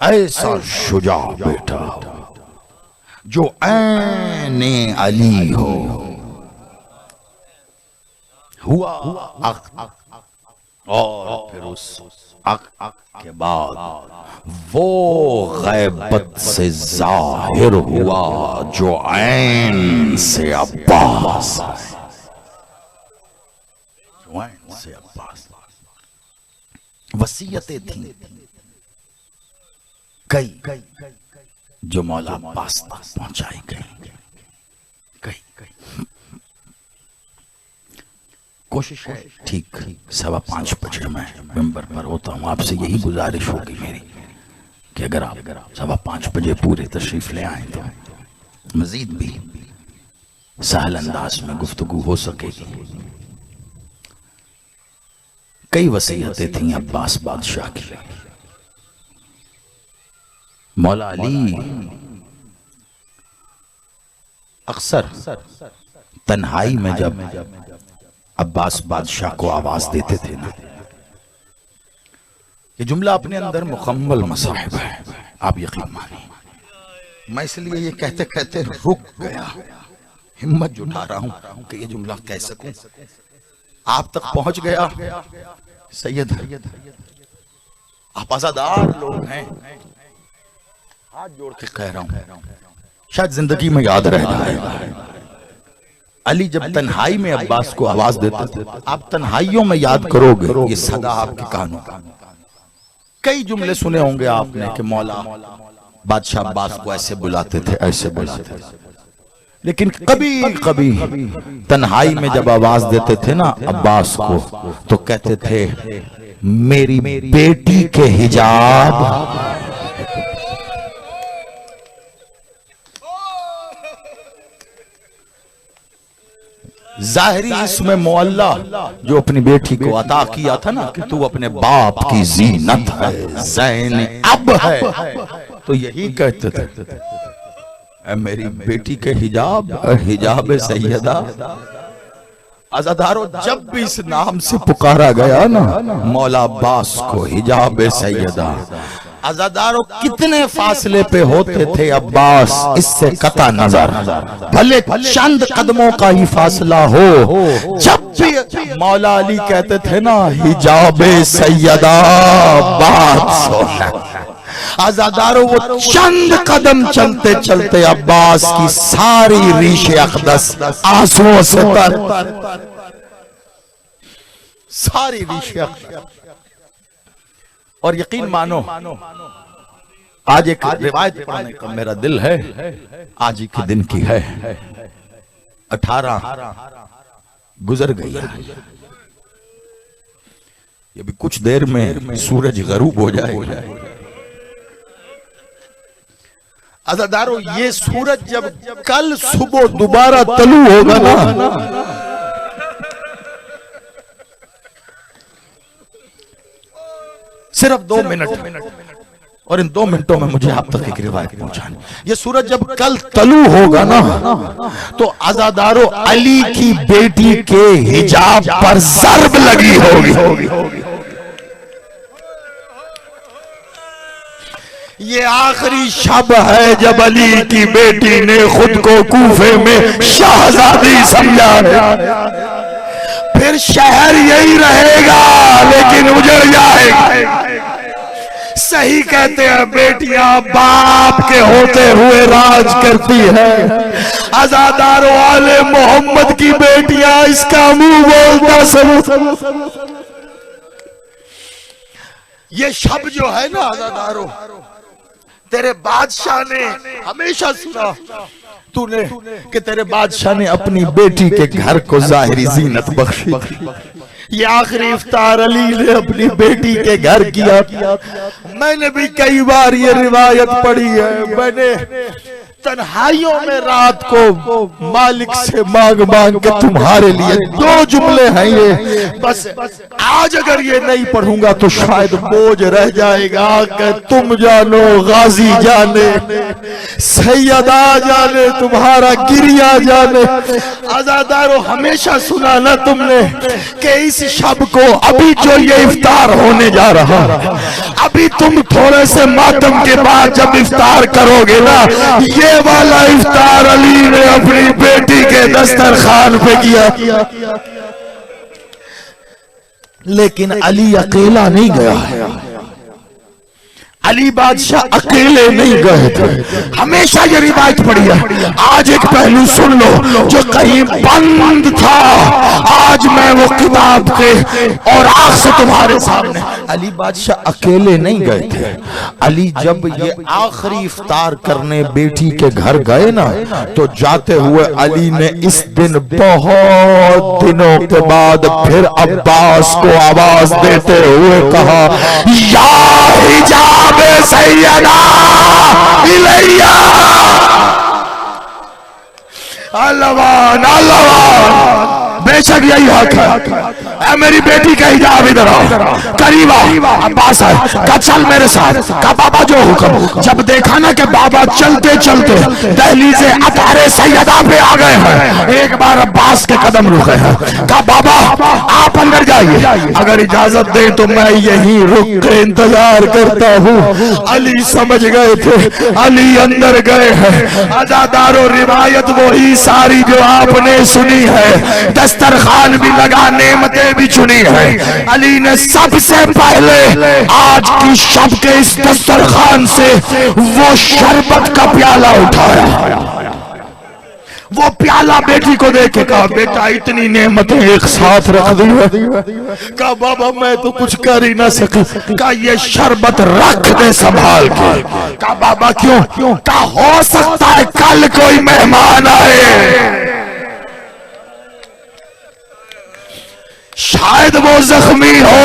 ऐसा शुजा बेटा हो जो ऐने अली हो। हुआ और फिर उस के बाद वो गैबत से जाहिर हुआ जो ऐन से अब्बास है, से अब्बास। वसीयतें थी कई जो मौला अब्बास तक पहुंचाई गई। कई कोशिश है ठीक 5:15 बजे मैं मेंबर पर होता हूँ। आपसे यही गुजारिश होगी मेरी कि अगर आप 5:15 बजे पूरे तशरीफ ले आए तो मजीद भी सहल अंदाज में गुफ्तगू हो सकेगी। कई वसीयतें थी अब्बास बादशाह की। मौला अली अक्सर तन्हाई में जब अब्बास बादशाह को आवाज देते थे ना, ये जुमला अपने अंदर मुकम्मल मसाहिब है, आप यकीन मानिए। मैं इसलिए ये कहते कहते रुक गया, हिम्मत जुटा रहा हूं कि ये जुमला कह सकूं। आप तक पहुंच गया। सैयद आप आज़ादार लोग हैं, हाथ जोड़ के कह रहा हूं, शायद जिंदगी में याद रह जाएगा। अली जब तन्हाई में अब्बास को आवाज देते थे, आप तन्हाइयों में याद करोगे ये सदा आपके कानों। कई जुमले सुने होंगे आपने कि मौला बादशाह अब्बास को ऐसे बुलाते थे, ऐसे बुलाते थे। लेकिन कभी कभी तन्हाई में जब आवाज देते थे ना अब्बास को, तो कहते थे मेरी बेटी के हिजाब। जाहिरी इसमें मुअल्ला जो अपनी बेटी को अता किया था ना कि तू अपने बाप की जीनत है, ज़ैन अब है, तो यही कहते थे मेरी बेटी के हिजाब, हिजाब सैयदा। अज़ादारो जब भी इस नाम से पुकारा गया ना मौला अब्बास को हिजाब सैयदा, अज़ादारो कितने फासले पे होते थे अब्बास इससे कता नजर, भले चंद कदमों का ही फासला हो, जब भी मौला अली कहते थे ना हिजाब सैयदा बात सुन, आजादारों वो चंद कदम चलते चलते अब्बास की सारी रीशे अक़दस आंसुओं से तर, सारी रीशे अक़दस। और यकीन मानो आज एक रिवायत पढ़ने का मेरा दिल है, आज ही के दिन की है, 18 गुजर गई है, ये भी कुछ देर में सूरज गरूब हो जाएगा। अज़ादारो ये सूरज जब कल सुबह दोबारा तलू होगा ना, सिर्फ 2 मिनट, और इन 2 मिनटों में मुझे आप तक एक रिवायत पहुंचानी। ये सूरज जब कल तलू होगा ना तो अज़ादारो अली की बेटी के हिजाब पर ज़र्ब लगी होगी। ये आखिरी शब है जब अली की बेटी ने खुद को कूफे में शहजादी समझा है, फिर शहर यही रहेगा लेकिन उजड़ जाएगा। सही कहते हैं बेटियां बाप के होते हुए राज करती है। अज़ादारो आले मोहम्मद की बेटियां इसका मुंह बोलता सब। ये शब जो है ना अज़ादारो, तेरे बादशाह ने हमेशा सुना तूने कि तेरे बादशाह ने अपनी बेटी के घर को जाहिरी जीनत बख्शी। ये आखिरी इफ्तार अली ने अपनी बेटी के घर किया। मैंने भी कई बार ये रिवायत पढ़ी है, मैंने तन्हाइयों में रात को मालिक से मांग मांग के तुम्हारे लिए 2 जुमले हैं ये, बस आज अगर ये नहीं पढ़ूंगा तो शायद बोझ रह जाएगा कि तुम जानो गाजी जाने, सैयदा जाने, तुम्हारा गिरिया जाने। अज़ादारो हमेशा सुना ना तुमने कि इस शब को अभी जो ये इफ्तार होने जा रहा, अभी तुम थोड़े से मातम के बाद जब इफ्तार करोगे ना, ये वाला इफ्तार अली ने अपनी बेटी के दस्तरखान पे किया। लेकिन अली अकेला नहीं गया है, अली बादशाह अकेले नहीं गए थे। हमेशा ये रिवायत पड़ी है। आज एक पहलू सुन लो जो कहीं बंद था, आज मैं वो किताब के और आग से तुम्हारे सामने। अली बादशाह अकेले नहीं गए थे। अली जब ये आखिरी इफ्तार करने बेटी के घर गए ना, तो जाते हुए अली ने इस दिन बहुत दिनों के बाद फिर अब्बास को आवाज देते हुए कहा, या हिजाब सैयदा इलैया। अल्लाह अल्लाह, बेशक यही हक है। मेरी बेटी का हिजाब इधर आओ, करीब आओ। अब्बास है का चल मेरे साथ, का बाबा जो हुक्म। जब देखा ना कि बाबा चलते चलते दहलीज़े अतारे सैयदा पे आ गए हैं, एक बार अब्बास के कदम रुके हैं। का बाबा आप अंदर जाइए, अगर इजाजत दे तो मैं यहीं रुक के इंतजार करता हूँ। अली समझ गए थे, अली अंदर गए हैं। अज़ादारो रिवायत वही सारी जो आपने सुनी है, दस्तरखान भी लगा, नेमतें भी चुनी है। अली ने सबसे पहले आज की शब के इस दस्तरखान से वो शरबत का प्याला उठाया, वो प्याला बेटी को दे के कहा, बेटा इतनी नेमतें एक साथ रख दी है। कहा बाबा मैं तो कुछ कर ही ना सका। कहा ये शरबत रख दे संभाल के। कहा बाबा क्यों? कहा हो सकता है कल कोई मेहमान आए। शायद वो जख्मी हो,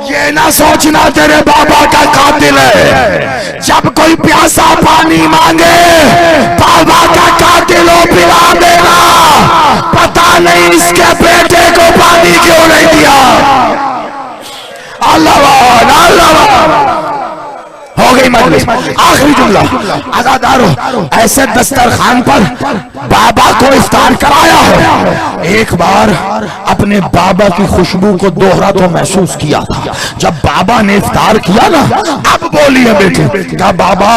ये ना सोचना तेरे बाबा का कातिल है। जब कोई प्यासा पानी मांगे बाबा का कातिल हो पिला देना, पता नहीं इसके बेटे को पानी क्यों नहीं दिया। अल्लाह अल्लाह हो गई मजलिस। आखिरी जुमला, आजादारो ऐसे दस्तरखान पर बाबा को इफ्तार कराया है। एक बार अपने बाबा की खुशबू को दोहरा तो महसूस किया था जब बाबा ने इफ्तार किया ना। अब बोलिए बेटे, क्या बाबा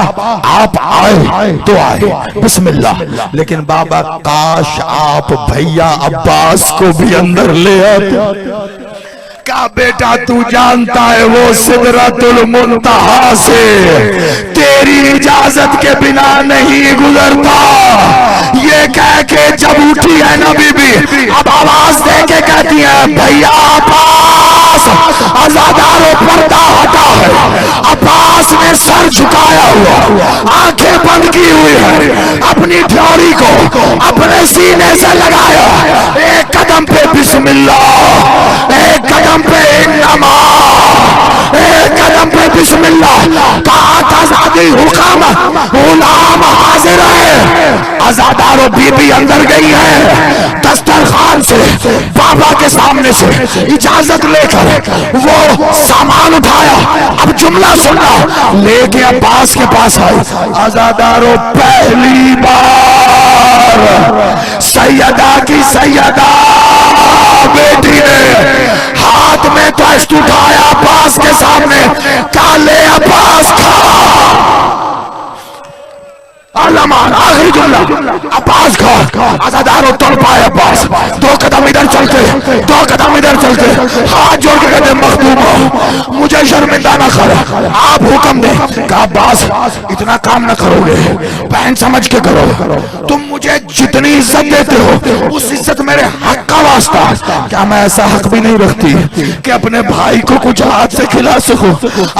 आप आए तो आए, बिस्मिल्लाह। लेकिन बाबा काश आप भैया अब्बास को भी अंदर ले आते। का बेटा तू जानता है वो सिदरतुल मुंतहा से तेरी इजाजत के बिना नहीं गुजरता। ये कह के जब उठी है ना बीबी, अब आवाज दे के कहती है भैया अब्बास। आजादारों पर्दा हटा है, अब्बास ने सर झुकाया हुआ, आंखें बंद की हुई है, अपनी ड्योरी को अपने सीने से लगाया। एक कदम पे बिस्मिल्लाह, एक कदम पे इन्नमा, एक कदम पे बिस्मिल्लाह। कहा आजादी हुकाम गुलाम हाजिर है। आजादारों बीबी अंदर गई है, दस्तरखान से बाबा के सामने से इजाजत लेकर वो सामान उठाया। अब जुमला सुनना, लेके अब्बास के पास आई। आजादारों पहली बार सैयदा की सैयदा बेटी ने हाथ में टस्ट उठाया अब्बास के सामने, काले अब्बास खा। आखिरी जुमला, अब्बास खा। आजादारों तोड़ पाए अब्बास, दो कदम इधर चलते, दो कदम इधर चलते, हाथ जोड़ के कहते मखदूम मुझे शर्मिंदा ना कर, आप हुक्म दे। कहा अब्बास इतना काम ना करोगे, बहन समझ के करो। तुम मुझे जितनी इज्जत देते हो उस इज्जत मेरे हक का वास्ता। क्या मैं ऐसा हक भी नहीं रखती कि अपने भाई को कुछ हाथ से खिला सकूं?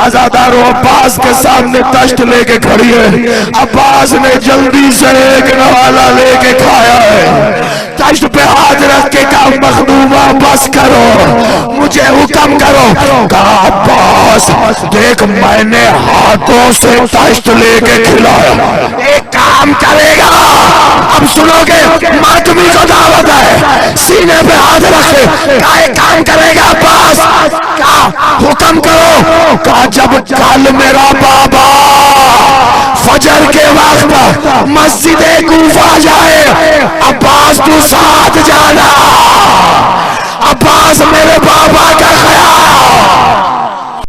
आजादारों अब्बास के सामने तश्त लेके खड़ी है। अब्बास ने जल्दी से एक नवाला लेके खाया है, तश्त पे हाथ रख के कहा मखदूमा बस करो, मुझे हुक्म करो। कहा अब्बास देख मैंने हाथों से तश्त लेके खिलाया, एक काम करेगा। अब सुनोगे, मातमी को दावत है, सीने पे हाथ रखे। कहा एक काम करेगा अब्बास, कहा हुक्म करो। कहा जब कल मेरा बाबा फजर के वक्त मस्जिद कूफा जाए, अब्बास तू साथ जाना। अब्बास मेरे